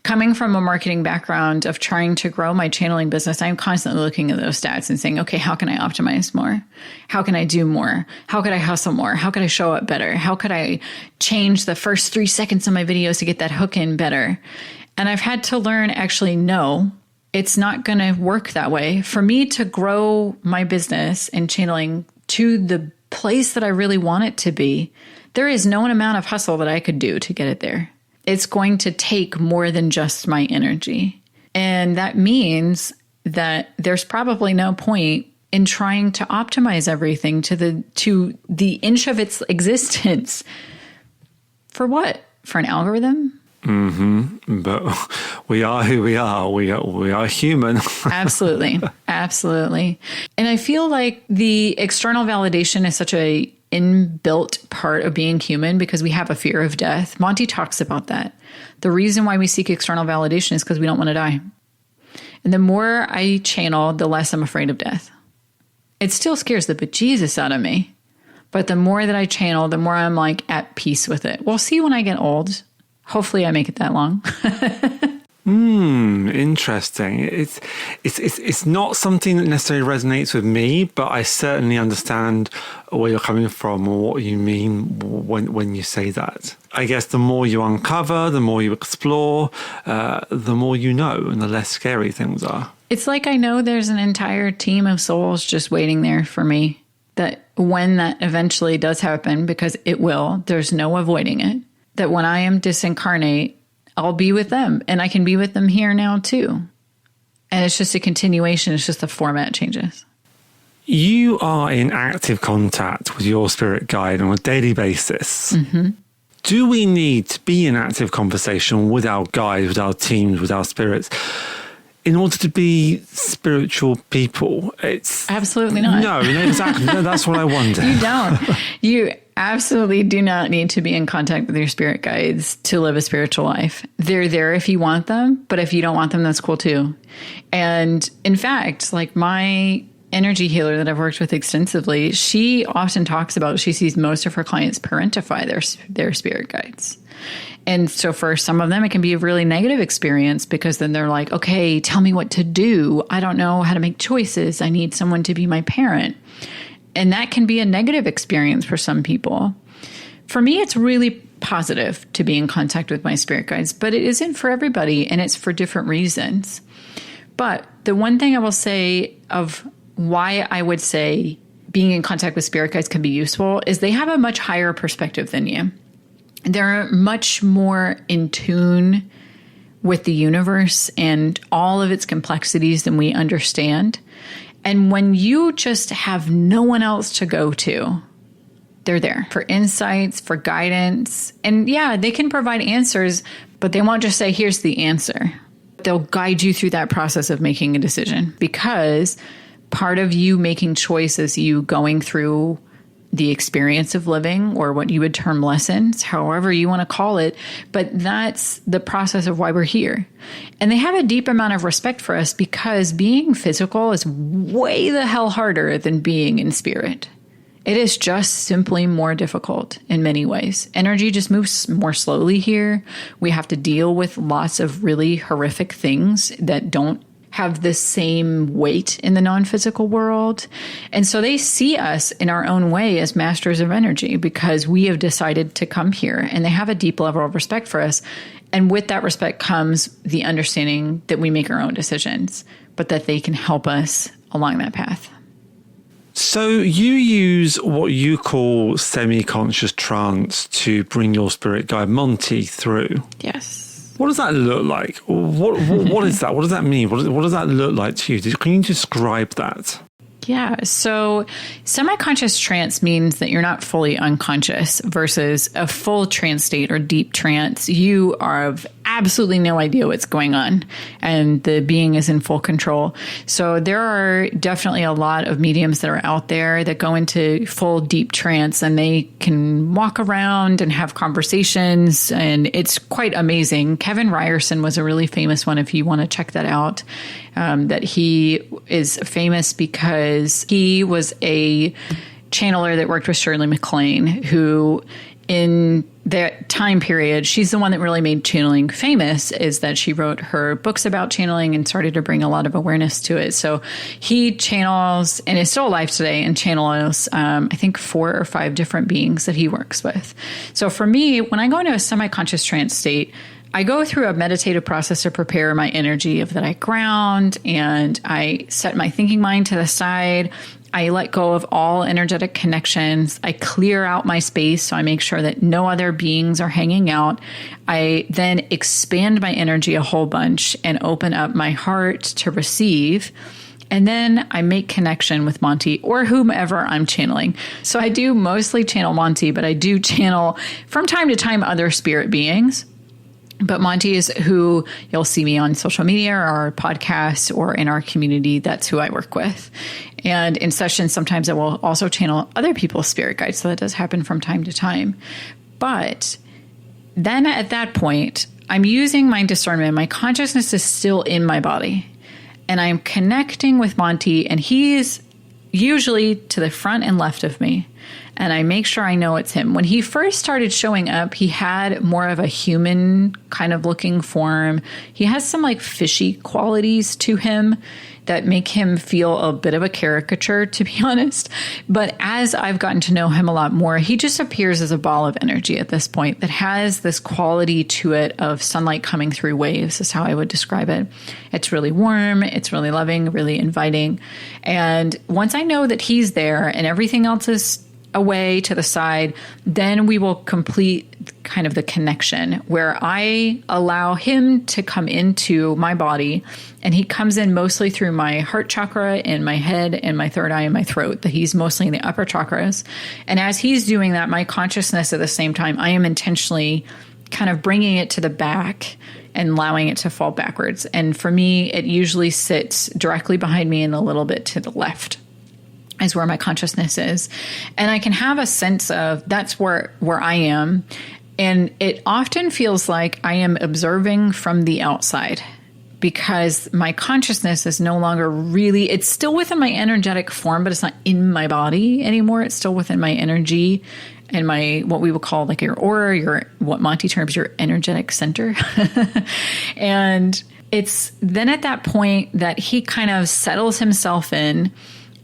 coming from a marketing background of trying to grow my channeling business, I'm constantly looking at those stats and saying, okay, how can I optimize more? How can I do more? How could I hustle more? How could I show up better? How could I change the first 3 seconds of my videos to get that hook in better? And I've had to learn, actually, no, it's not going to work that way. For me to grow my business and channeling to the place that I really want it to be, there is no amount of hustle that I could do to get it there. It's going to take more than just my energy. And that means that there's probably no point in trying to optimize everything to the inch of its existence. For what? For an algorithm? Mm-hmm. But we are who we are. We are human. Absolutely. Absolutely. And I feel like the external validation is such a inbuilt part of being human because we have a fear of death. Monty talks about that. The reason why we seek external validation is because we don't want to die. And the more I channel, the less I'm afraid of death. It still scares the bejesus out of me, But the more that I channel, the more I'm like at peace with it. We'll see when I get old. Hopefully I make it that long. Interesting. It's not something that necessarily resonates with me, but I certainly understand where you're coming from or what you mean when you say that. I guess the more you uncover, the more you explore, the more you know, and the less scary things are. It's like I know there's an entire team of souls just waiting there for me, that when that eventually does happen, because it will, there's no avoiding it, that when I am disincarnate, I'll be with them, and I can be with them here now too. And it's just a continuation. It's just the format changes. You are in active contact with your spirit guide on a daily basis. Mm-hmm. Do we need to be in active conversation with our guides, with our teams, with our spirits in order to be spiritual people? It's absolutely not. No, exactly. No, that's what I wonder. You don't. You absolutely do not need to be in contact with your spirit guides to live a spiritual life. They're there if you want them, but if you don't want them, that's cool too. And in fact, like my energy healer that I've worked with extensively, she often talks about, she sees most of her clients parentify their spirit guides. And so for some of them, it can be a really negative experience, because then they're like, okay, tell me what to do. I don't know how to make choices. I need someone to be my parent. And that can be a negative experience for some people. For me, it's really positive to be in contact with my spirit guides, but it isn't for everybody, and it's for different reasons. But the one thing I will say of why I would say being in contact with spirit guides can be useful is they have a much higher perspective than you. They're much more in tune with the universe and all of its complexities than we understand. And when you just have no one else to go to, they're there for insights, for guidance. And yeah, they can provide answers, but they won't just say, here's the answer. They'll guide you through that process of making a decision, because part of you making choices, you going through the experience of living, or what you would term lessons, however you want to call it. But that's the process of why we're here. And they have a deep amount of respect for us, because being physical is way the hell harder than being in spirit. It is just simply more difficult in many ways. Energy just moves more slowly here. We have to deal with lots of really horrific things that don't have the same weight in the non-physical world. And so they see us in our own way as masters of energy, because we have decided to come here, and they have a deep level of respect for us. And with that respect comes the understanding that we make our own decisions, but that they can help us along that path. So you use what you call semi-conscious trance to bring your spirit guide Monty through. Yes. What does that look like? What is that? What does that mean? What does that look like to you? Can you describe that? Yeah. So semi-conscious trance means that you're not fully unconscious, versus a full trance state or deep trance. You have absolutely no idea what's going on, and the being is in full control. So there are definitely a lot of mediums that are out there that go into full deep trance, and they can walk around and have conversations, and it's quite amazing. Kevin Ryerson was a really famous one, if you want to check that out. That he is famous because he was a channeler that worked with Shirley MacLaine, who in that time period, she's the one that really made channeling famous, is that she wrote her books about channeling and started to bring a lot of awareness to it. So he channels, and is still alive today, and channels, I think 4 or 5 different beings that he works with. So for me, when I go into a semi-conscious trance state, I go through a meditative process to prepare my energy, of that I ground, and I set my thinking mind to the side. I let go of all energetic connections. I clear out my space, so I make sure that no other beings are hanging out. I then expand my energy a whole bunch and open up my heart to receive. And then I make connection with Monty, or whomever I'm channeling. So I do mostly channel Monty, but I do channel from time to time other spirit beings. But Monty is who you'll see me on social media, or our podcasts, or in our community. That's who I work with. And in sessions, sometimes I will also channel other people's spirit guides. So that does happen from time to time. But then at that point, I'm using my discernment. My consciousness is still in my body. And I'm connecting with Monty, and he's usually to the front and left of me. And I make sure I know it's him. When he first started showing up, he had more of a human kind of looking form. He has some like fishy qualities to him that make him feel a bit of a caricature, to be honest. But as I've gotten to know him a lot more, he just appears as a ball of energy at this point that has this quality to it of sunlight coming through waves, is how I would describe it. It's really warm, it's really loving, really inviting. And once I know that he's there and everything else is away to the side, then we will complete kind of the connection where I allow him to come into my body, and he comes in mostly through my heart chakra and my head and my third eye and my throat, that he's mostly in the upper chakras. And as he's doing that, my consciousness at the same time, I am intentionally kind of bringing it to the back and allowing it to fall backwards. And for me, it usually sits directly behind me and a little bit to the left is where my consciousness is. And I can have a sense of that's where I am. And it often feels like I am observing from the outside, because my consciousness is no longer really, it's still within my energetic form, but it's not in my body anymore. It's still within my energy and my, what we would call like your aura, your, what Monty terms your energetic center. And it's then at that point that he kind of settles himself in.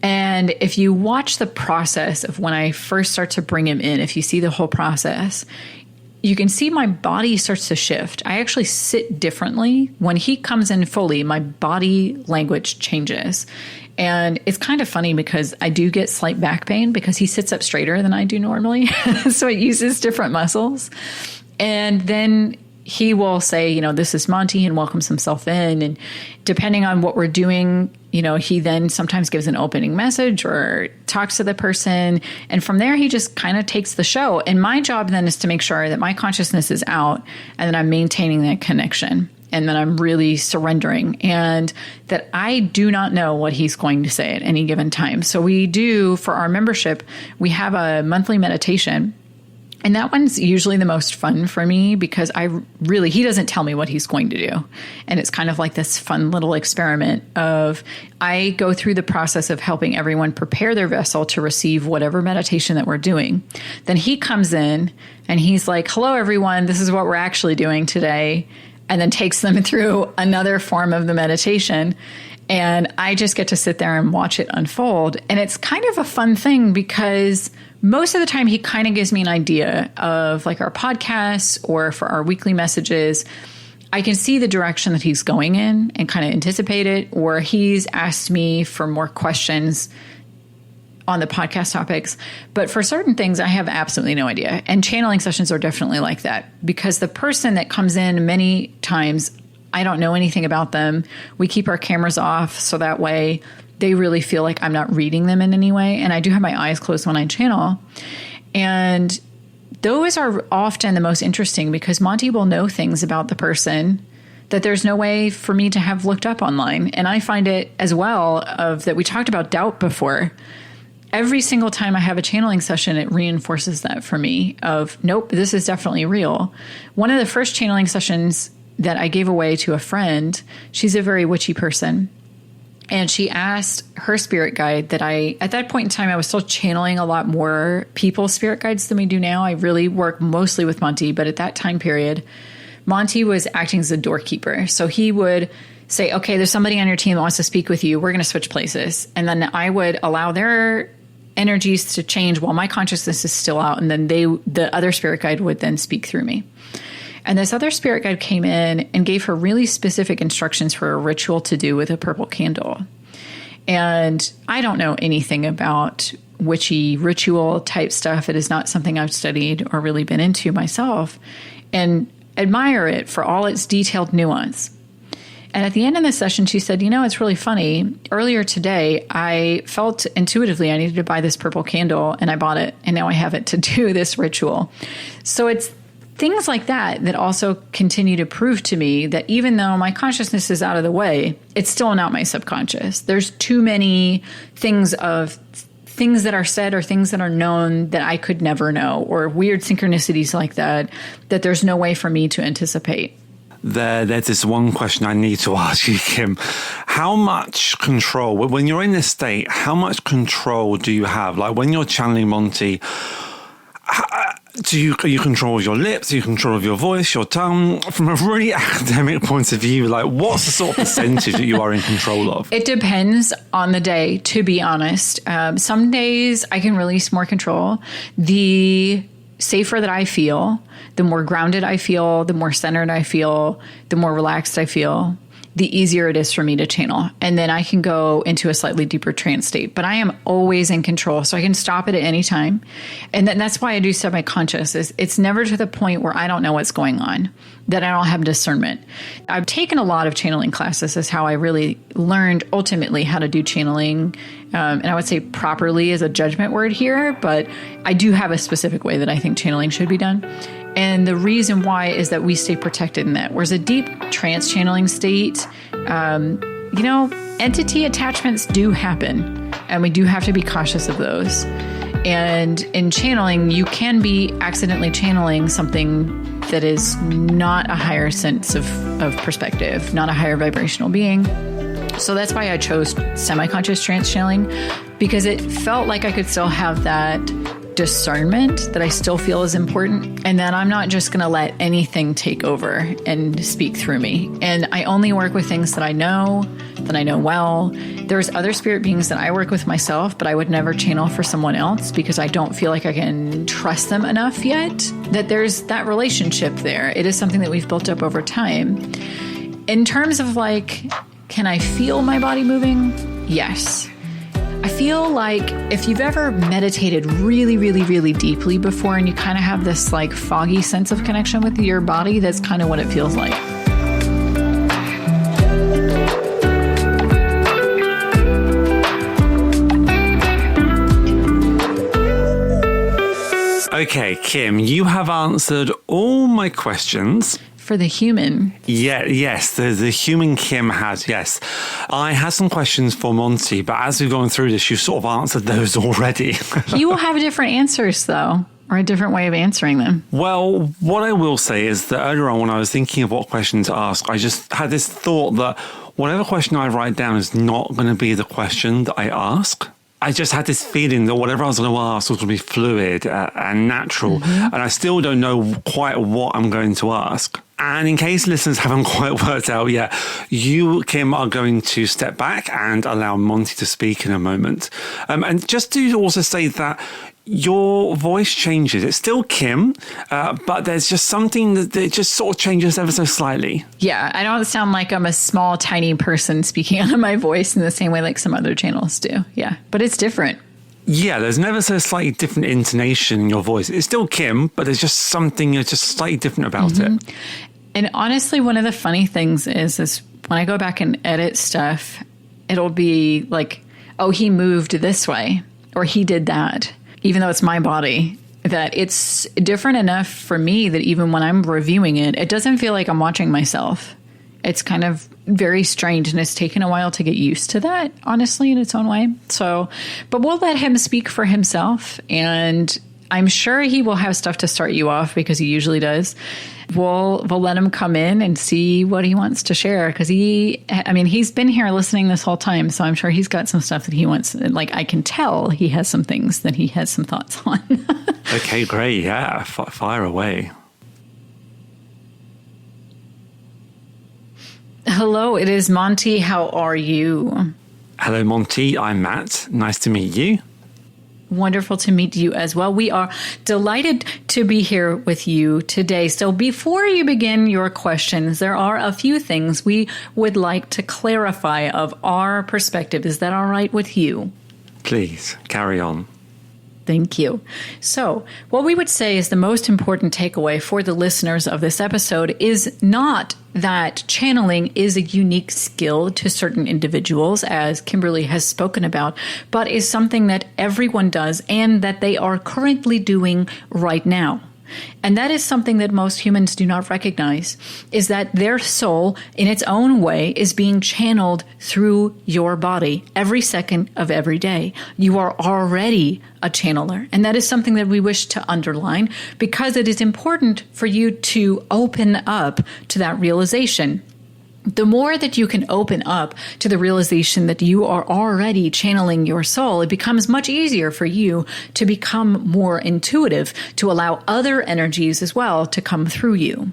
And if you watch the process of when I first start to bring him in, if you see the whole process, you can see my body starts to shift. I actually sit differently. When he comes in fully, my body language changes. And it's kind of funny because I do get slight back pain because he sits up straighter than I do normally. So it uses different muscles. And then he will say, you know, this is Monty, and welcomes himself in. And depending on what we're doing, you know, he then sometimes gives an opening message or talks to the person. And from there, he just kind of takes the show. And my job then is to make sure that my consciousness is out and that I'm maintaining that connection and that I'm really surrendering and that I do not know what he's going to say at any given time. So we do, for our membership, we have a monthly meditation. And that one's usually the most fun for me because he doesn't tell me what he's going to do. And it's kind of like this fun little experiment of I go through the process of helping everyone prepare their vessel to receive whatever meditation that we're doing. Then he comes in and he's like, hello, everyone, this is what we're actually doing today. And then takes them through another form of the meditation. And I just get to sit there and watch it unfold. And it's kind of a fun thing because most of the time he kind of gives me an idea of like our podcasts or for our weekly messages. I can see the direction that he's going in and kind of anticipate it, or he's asked me for more questions on the podcast topics. But for certain things, I have absolutely no idea. And channeling sessions are definitely like that because the person that comes in many times, I don't know anything about them. We keep our cameras off so that way they really feel like I'm not reading them in any way. And I do have my eyes closed when I channel. And those are often the most interesting because Monty will know things about the person that there's no way for me to have looked up online. And I find it as well of that we talked about doubt before. Every single time I have a channeling session, it reinforces that for me of, nope, this is definitely real. One of the first channeling sessions that I gave away to a friend, she's a very witchy person. And she asked her spirit guide that at that point in time, I was still channeling a lot more people's spirit guides than we do now. I really work mostly with Monty, but at that time period, Monty was acting as a doorkeeper. So he would say, okay, there's somebody on your team that wants to speak with you. We're going to switch places. And then I would allow their energies to change while my consciousness is still out. And then the other spirit guide would then speak through me. And this other spirit guide came in and gave her really specific instructions for a ritual to do with a purple candle. And I don't know anything about witchy ritual type stuff. It is not something I've studied or really been into myself, and admire it for all its detailed nuance. And at the end of the session, she said, you know, it's really funny. Earlier today, I felt intuitively I needed to buy this purple candle, and I bought it, and now I have it to do this ritual. So it's things like that also continue to prove to me that even though my consciousness is out of the way, it's still not my subconscious. There's too many things that are said or things that are known that I could never know, or weird synchronicities like that there's no way for me to anticipate. there's this one question I need to ask you, Kim. How much control, when you're in this state, how much control do you have? Like when you're channeling Monty, are you control of your lips? Are you control of your voice, your tongue? From a really academic point of view, like what's the sort of percentage that you are in control of? It depends on the day, to be honest. Some days I can release more control. The safer that I feel, the more grounded I feel, the more centered I feel, the more relaxed I feel, the easier it is for me to channel. And then I can go into a slightly deeper trance state. But I am always in control, so I can stop it at any time. And that's why I do semi-conscious. It's never to the point where I don't know what's going on, that I don't have discernment. I've taken a lot of channeling classes. Is how I really learned ultimately how to do channeling. And I would say properly is a judgment word here, but I do have a specific way that I think channeling should be done. And the reason why is that we stay protected in that. Whereas a deep trance channeling state, entity attachments do happen, and we do have to be cautious of those. And in channeling, you can be accidentally channeling something that is not a higher sense of perspective, not a higher vibrational being. So that's why I chose semi-conscious trance channeling, because it felt like I could still have that discernment that I still feel is important, and that I'm not just going to let anything take over and speak through me. And I only work with things that I know well. There's other spirit beings that I work with myself, but I would never channel for someone else because I don't feel like I can trust them enough yet, that there's that relationship there. It is something that we've built up over time. In terms of like, can I feel my body moving? Yes. I feel like if you've ever meditated really, really, really deeply before and you kind of have this like foggy sense of connection with your body, that's kind of what it feels like. Okay, Kim, you have answered all my questions. For the human. Yes, the human Kim has, yes. I had some questions for Monty, but as we've gone through this, you've sort of answered those already. You will have different answers, though, or a different way of answering them. Well, what I will say is that earlier on when I was thinking of what question to ask, I just had this thought that whatever question I write down is not going to be the question that I ask. I just had this feeling that whatever I was going to ask was going to be fluid and natural. Mm-hmm. And I still don't know quite what I'm going to ask. And in case listeners haven't quite worked out yet, you, Kim, are going to step back and allow Monty to speak in a moment. And just to also say that your voice changes. It's still Kim, but there's just something that it just sort of changes ever so slightly. Yeah, I don't sound like I'm a small, tiny person speaking out of my voice in the same way like some other channels do. Yeah, but it's different. Yeah, there's never so slightly different intonation in your voice. It's still Kim, but there's just something just slightly different about it. And honestly, one of the funny things is when I go back and edit stuff, it'll be like, oh, he moved this way, or he did that, even though it's my body, that it's different enough for me that even when I'm reviewing it, it doesn't feel like I'm watching myself. It's kind of very strange, and it's taken a while to get used to that, honestly, in its own way. So, but we'll let him speak for himself, and I'm sure he will have stuff to start you off because he usually does. We'll let him come in and see what he wants to share, because he's been here listening this whole time, so I'm sure he's got some stuff that he wants. Like, I can tell he has some things that he has some thoughts on. Okay, great. Yeah, fire away. Hello, it is Monty. How are you? Hello, Monty. I'm Matt. Nice to meet you. Wonderful to meet you as well. We are delighted to be here with you today. So before you begin your questions, there are a few things we would like to clarify of our perspective. Is that all right with you? Please, carry on. Thank you. So what we would say is the most important takeaway for the listeners of this episode is not that channeling is a unique skill to certain individuals, as Kimberly has spoken about, but is something that everyone does and that they are currently doing right now. And that is something that most humans do not recognize, is that their soul, in its own way, is being channeled through your body every second of every day. You are already a channeler. And that is something that we wish to underline because it is important for you to open up to that realization. The more that you can open up to the realization that you are already channeling your soul, it becomes much easier for you to become more intuitive, to allow other energies as well to come through you.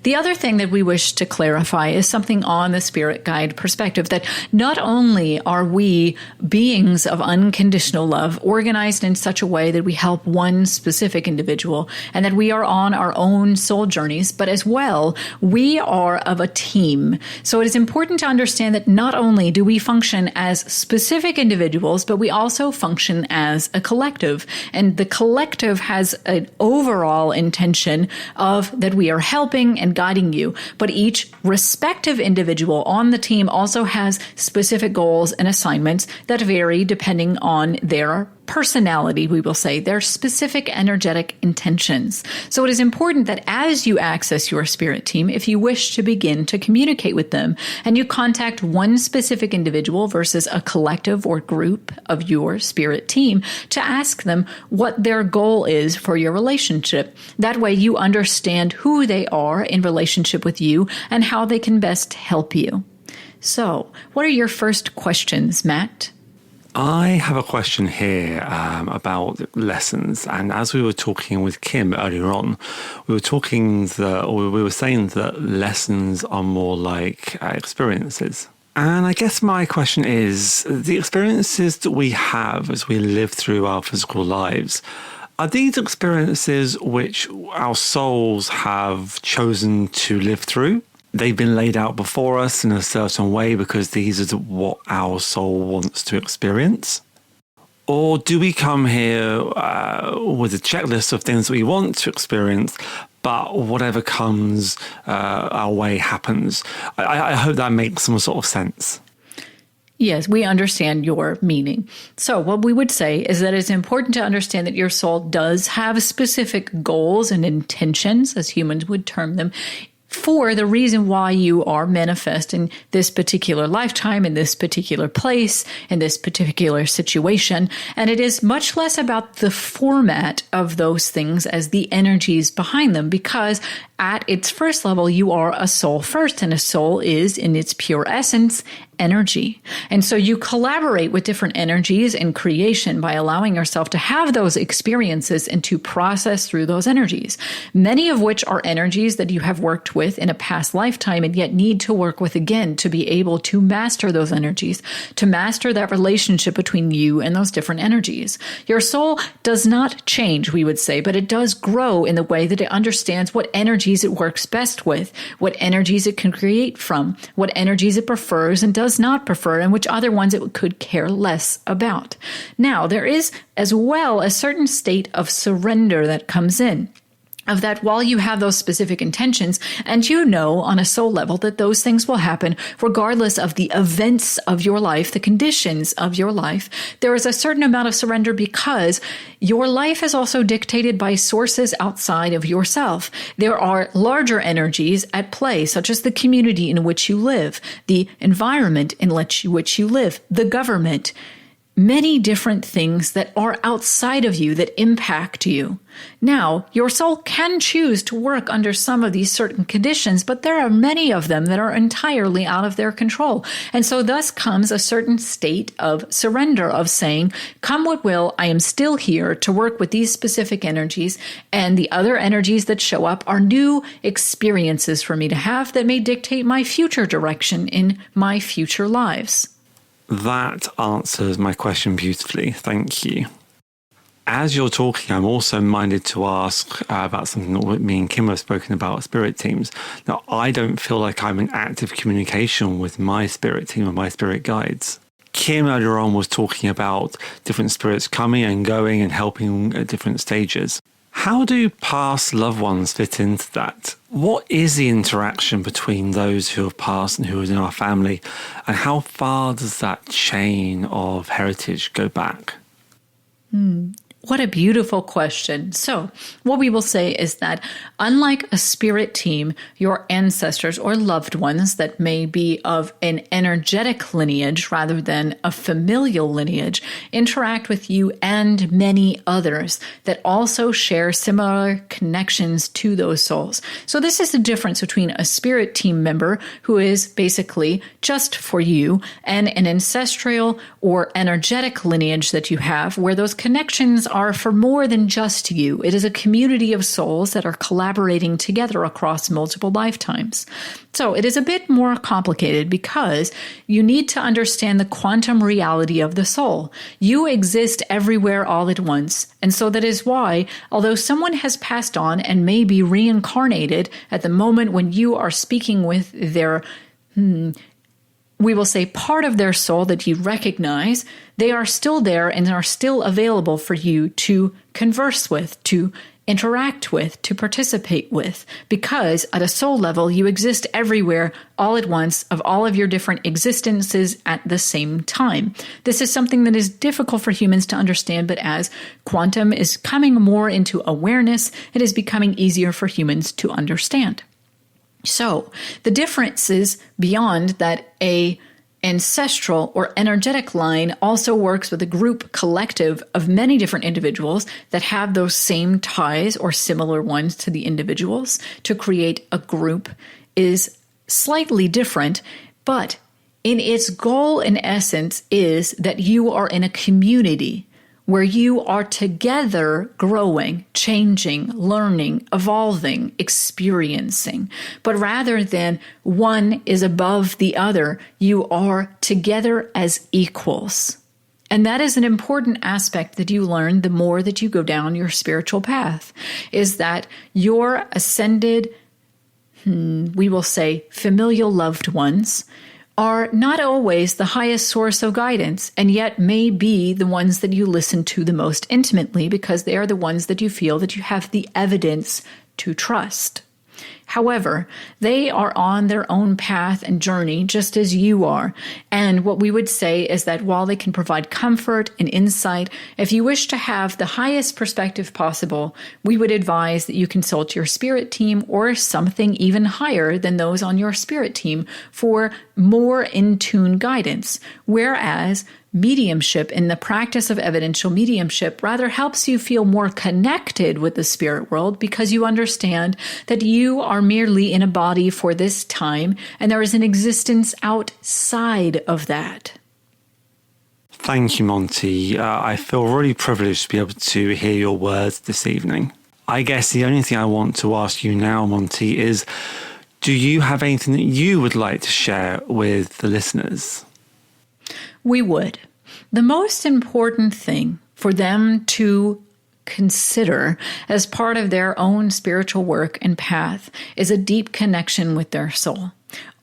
The other thing that we wish to clarify is something on the spirit guide perspective, that not only are we beings of unconditional love, organized in such a way that we help one specific individual and that we are on our own soul journeys, but as well, we are of a team. So it is important to understand that not only do we function as specific individuals, but we also function as a collective. And the collective has an overall intention of that we are helping and guiding you. But each respective individual on the team also has specific goals and assignments that vary depending on their personality, we will say, their specific energetic intentions. So it is important that as you access your spirit team, if you wish to begin to communicate with them and you contact one specific individual versus a collective or group of your spirit team, to ask them what their goal is for your relationship. That way you understand who they are in relationship with you and how they can best help you. So, what are your first questions, Matt? I have a question here about lessons. And as we were talking with Kim earlier on, we were saying that lessons are more like experiences. And I guess my question is, the experiences that we have as we live through our physical lives, are these experiences which our souls have chosen to live through? They've been laid out before us in a certain way because these are what our soul wants to experience? Or do we come here with a checklist of things that we want to experience, but whatever comes our way happens? I hope that makes some sort of sense. Yes, we understand your meaning. So what we would say is that it's important to understand that your soul does have specific goals and intentions, as humans would term them, for the reason why you are manifest in this particular lifetime, in this particular place, in this particular situation. And it is much less about the format of those things as the energies behind them, because at its first level, you are a soul first, and a soul is, in its pure essence, energy. And so you collaborate with different energies in creation by allowing yourself to have those experiences and to process through those energies, many of which are energies that you have worked with in a past lifetime and yet need to work with again to be able to master those energies, to master that relationship between you and those different energies. Your soul does not change, we would say, but it does grow in the way that it understands what energies it works best with, what energies it can create from, what energies it prefers and does not prefer, and which other ones it could care less about. Now, there is as well a certain state of surrender that comes in. Of that, while you have those specific intentions, and you know on a soul level that those things will happen regardless of the events of your life, the conditions of your life, there is a certain amount of surrender because your life is also dictated by sources outside of yourself. There are larger energies at play, such as the community in which you live, the environment in which you live, the government, many different things that are outside of you that impact you. Now, your soul can choose to work under some of these certain conditions, but there are many of them that are entirely out of their control. And so thus comes a certain state of surrender, of saying, come what will, I am still here to work with these specific energies, and the other energies that show up are new experiences for me to have that may dictate my future direction in my future lives. That answers my question beautifully. Thank you. As you're talking, I'm also minded to ask about something that me and Kim have spoken about, spirit teams. Now, I don't feel like I'm in active communication with my spirit team or my spirit guides. Kim earlier on was talking about different spirits coming and going and helping at different stages. How do past loved ones fit into that? What is the interaction between those who have passed and who are in our family? And how far does that chain of heritage go back? What a beautiful question. So, what we will say is that unlike a spirit team, your ancestors or loved ones that may be of an energetic lineage rather than a familial lineage interact with you and many others that also share similar connections to those souls. So, this is the difference between a spirit team member who is basically just for you and an ancestral or energetic lineage that you have where those connections are for more than just you. It is a community of souls that are collaborating together across multiple lifetimes. So it is a bit more complicated because you need to understand the quantum reality of the soul. You exist everywhere all at once. And so that is why, although someone has passed on and may be reincarnated at the moment when you are speaking with their we will say part of their soul that you recognize, they are still there and are still available for you to converse with, to interact with, to participate with, because at a soul level, you exist everywhere all at once of all of your different existences at the same time. This is something that is difficult for humans to understand, but as quantum is coming more into awareness, it is becoming easier for humans to understand. So the difference is beyond that a ancestral or energetic line also works with a group collective of many different individuals that have those same ties or similar ones to the individuals to create a group is slightly different, but in its goal in essence is that you are in a community where you are together growing, changing, learning, evolving, experiencing. But rather than one is above the other, you are together as equals. And that is an important aspect that you learn the more that you go down your spiritual path, is that your ascended, we will say familial loved ones, are not always the highest source of guidance, and yet may be the ones that you listen to the most intimately because they are the ones that you feel that you have the evidence to trust. However, they are on their own path and journey just as you are. And what we would say is that while they can provide comfort and insight, if you wish to have the highest perspective possible, we would advise that you consult your spirit team or something even higher than those on your spirit team for more in-tune guidance. Whereas mediumship in the practice of evidential mediumship rather helps you feel more connected with the spirit world because you understand that you are merely in a body for this time and there is an existence outside of that. Thank you, Monty. I feel really privileged to be able to hear your words this evening. I guess the only thing I want to ask you now, Monty, is do you have anything that you would like to share with the listeners? We would. The most important thing for them to consider as part of their own spiritual work and path is a deep connection with their soul.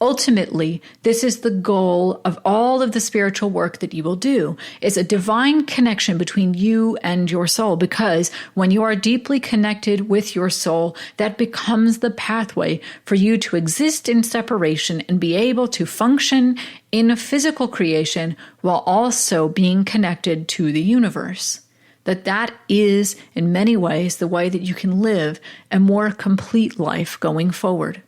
Ultimately, this is the goal of all of the spiritual work that you will do, is a divine connection between you and your soul, because when you are deeply connected with your soul, that becomes the pathway for you to exist in separation and be able to function in a physical creation while also being connected to the universe. That is, in many ways, the way that you can live a more complete life going forward.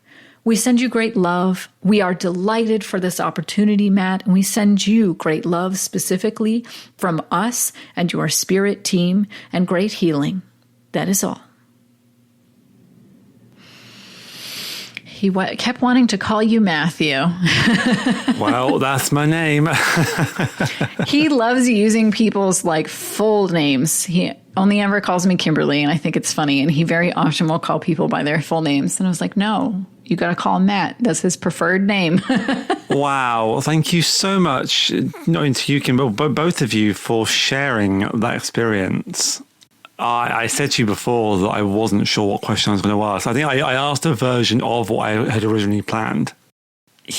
We send you great love. We are delighted for this opportunity, Matt, and we send you great love specifically from us and your spirit team and great healing. That is all. He kept wanting to call you Matthew. Well, that's my name. He loves using people's full names. He only ever calls me Kimberly, and I think it's funny. And he very often will call people by their full names. And I was like, no, you got to call him Matt. That's his preferred name. Wow. Thank you so much, not only to you, Kim, but both of you for sharing that experience. I said to you before that I wasn't sure what question I was going to ask. I think I asked a version of what I had originally planned.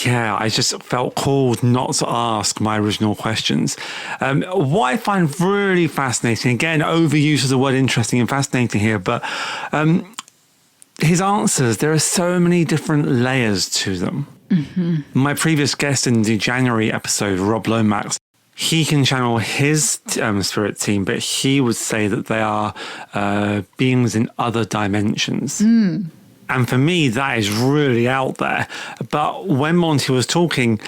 Yeah, I just felt called not to ask my original questions. What I find really fascinating, again, overuse of the word interesting and fascinating here, but his answers, there are so many different layers to them. Mm-hmm. My previous guest in the January episode, Rob Lomax, he can channel his spirit team, but he would say that they are beings in other dimensions. And for me, that is really out there. But when Monty was talking,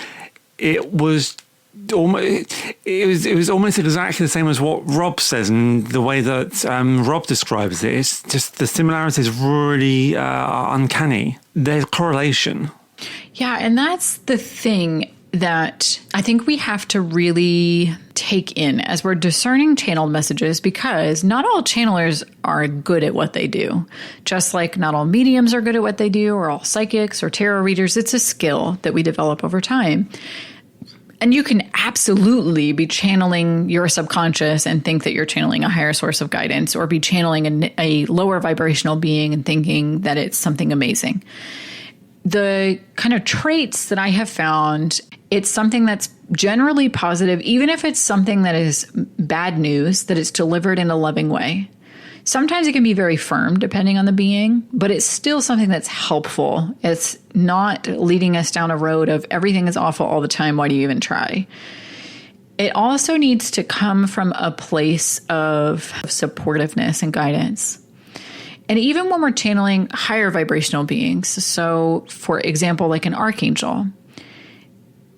it was almost exactly the same as what Rob says, and the way that Rob describes it. It's just the similarities really are uncanny. There's correlation. Yeah, and that's the thing that I think we have to really take in as we're discerning channeled messages, because not all channelers are good at what they do. Just like not all mediums are good at what they do, or all psychics or tarot readers. It's a skill that we develop over time. And you can absolutely be channeling your subconscious and think that you're channeling a higher source of guidance, or be channeling a lower vibrational being and thinking that it's something amazing. The kind of traits that I have found, it's something that's generally positive, even if it's something that is bad news, that it's delivered in a loving way. Sometimes it can be very firm depending on the being, but it's still something that's helpful. It's not leading us down a road of everything is awful all the time. Why do you even try? It also needs to come from a place of supportiveness and guidance. And even when we're channeling higher vibrational beings, so for example, like an archangel,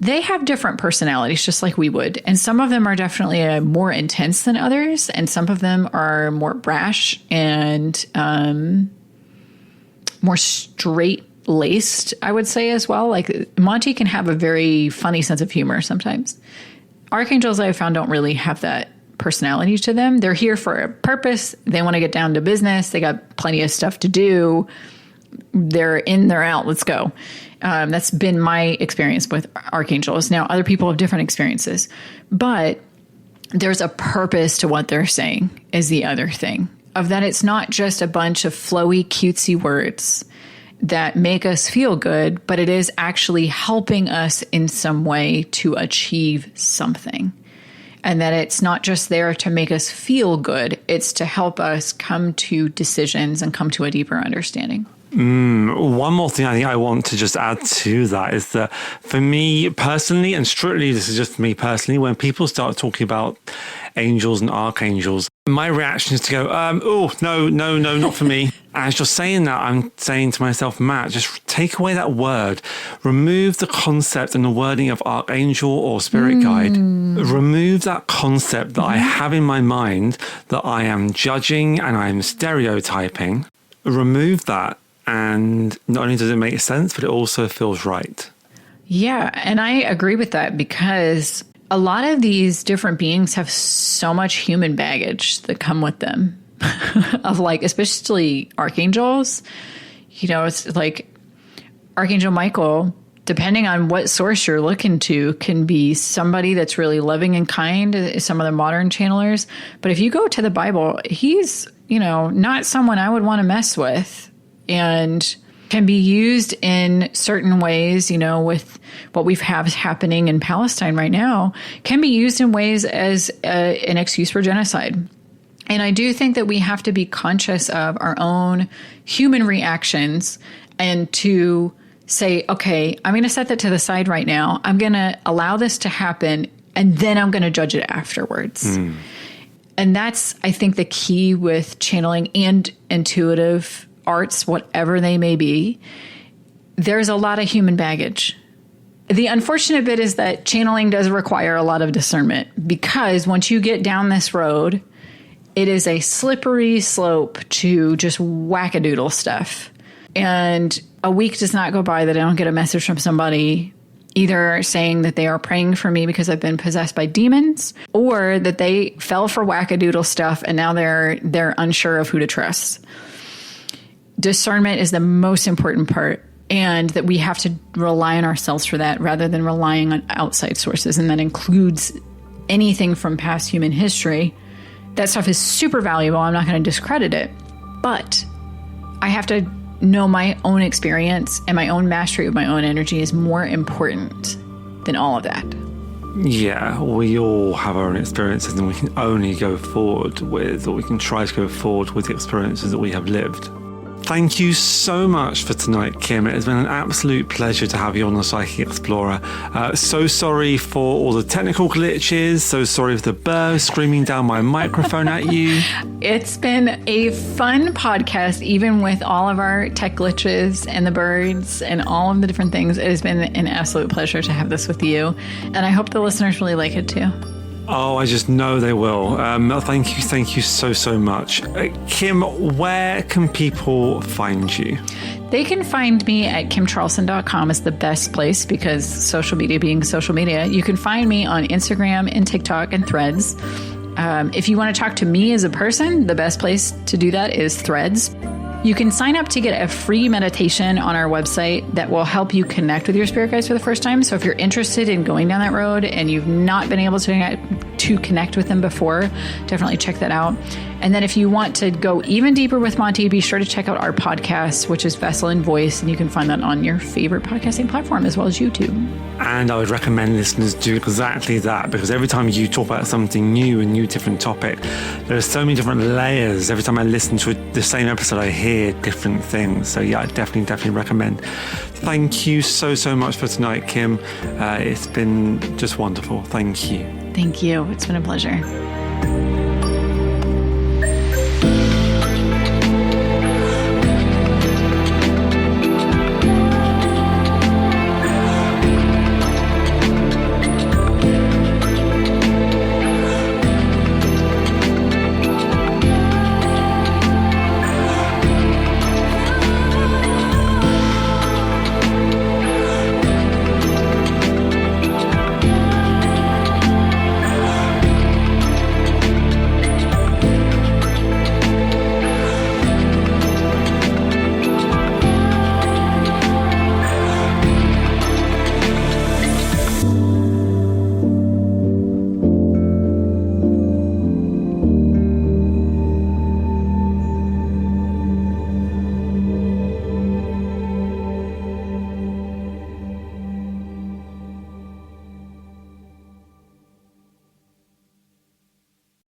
they have different personalities, just like we would. And some of them are definitely more intense than others. And some of them are more brash and more straight-laced, I would say, as well. Like Monty can have a very funny sense of humor sometimes. Archangels, I've found, don't really have that personality to them. They're here for a purpose. They want to get down to business. They got plenty of stuff to do. They're in, they're out. Let's go. That's been my experience with archangels. Now, other people have different experiences, but there's a purpose to what they're saying is the other thing. Of that, it's not just a bunch of flowy, cutesy words that make us feel good, but it is actually helping us in some way to achieve something. And that it's not just there to make us feel good, it's to help us come to decisions and come to a deeper understanding. One more thing I think I want to just add to that is that for me personally, and strictly this is just me personally, when people start talking about angels and archangels, my reaction is to go, no, not for me. As you're saying that, I'm saying to myself, Matt, just take away that word. Remove the concept and the wording of archangel or spirit guide. Remove that concept that I have in my mind that I am judging and I'm stereotyping. Remove that. And not only does it make sense, but it also feels right. Yeah, and I agree with that, because a lot of these different beings have so much human baggage that come with them. Of like, especially archangels, you know, it's like Archangel Michael, depending on what source you're looking to, can be somebody that's really loving and kind, some of the modern channelers. But if you go to the Bible, he's, you know, not someone I would want to mess with. And can be used in certain ways, you know, with what we've have happening in Palestine right now, can be used in ways as an excuse for genocide. And I do think that we have to be conscious of our own human reactions and to say, okay, I'm going to set that to the side right now. I'm going to allow this to happen, and then I'm going to judge it afterwards. And that's, I think, the key with channeling and intuitive arts, whatever they may be. There's a lot of human baggage. The unfortunate bit is that channeling does require a lot of discernment, because once you get down this road, it is a slippery slope to just wackadoodle stuff. And a week does not go by that I don't get a message from somebody either saying that they are praying for me because I've been possessed by demons, or that they fell for wackadoodle stuff and now they're unsure of who to trust. Discernment is the most important part, and that we have to rely on ourselves for that rather than relying on outside sources. And that includes anything from past human history. That stuff is super valuable. I'm not going to discredit it, but I have to know my own experience, and my own mastery of my own energy is more important than all of that. Yeah, we all have our own experiences, and we can only go forward with, or we can try to go forward with the experiences that we have lived. Thank you so much for tonight, Kim. It has been an absolute pleasure to have you on the Psychic Explorer. So sorry for all the technical glitches. So sorry for the bird screaming down my microphone at you. It's been a fun podcast, even with all of our tech glitches and the birds and all of the different things. It has been an absolute pleasure to have this with you. And I hope the listeners really like it too. Oh, I just know they will. Thank you so much. Kim, where can people find you? They can find me at kimcharlson.com is the best place, because social media being social media. You can find me on Instagram and TikTok and Threads. If you want to talk to me as a person, the best place to do that is Threads. You can sign up to get a free meditation on our website that will help you connect with your spirit guides for the first time. So if you're interested in going down that road and you've not been able to connect with them before, definitely check that out. And then if you want to go even deeper with Monty, be sure to check out our podcast, which is Vessel and Voice, and you can find that on your favorite podcasting platform as well as YouTube. And I would recommend listeners do exactly that, because every time you talk about something new, a new different topic, there are so many different layers. Every time I listen to the same episode, I hear different things. So yeah, I definitely recommend. Thank you so much for tonight, Kim. It's been just wonderful. Thank you. Thank you. It's been a pleasure.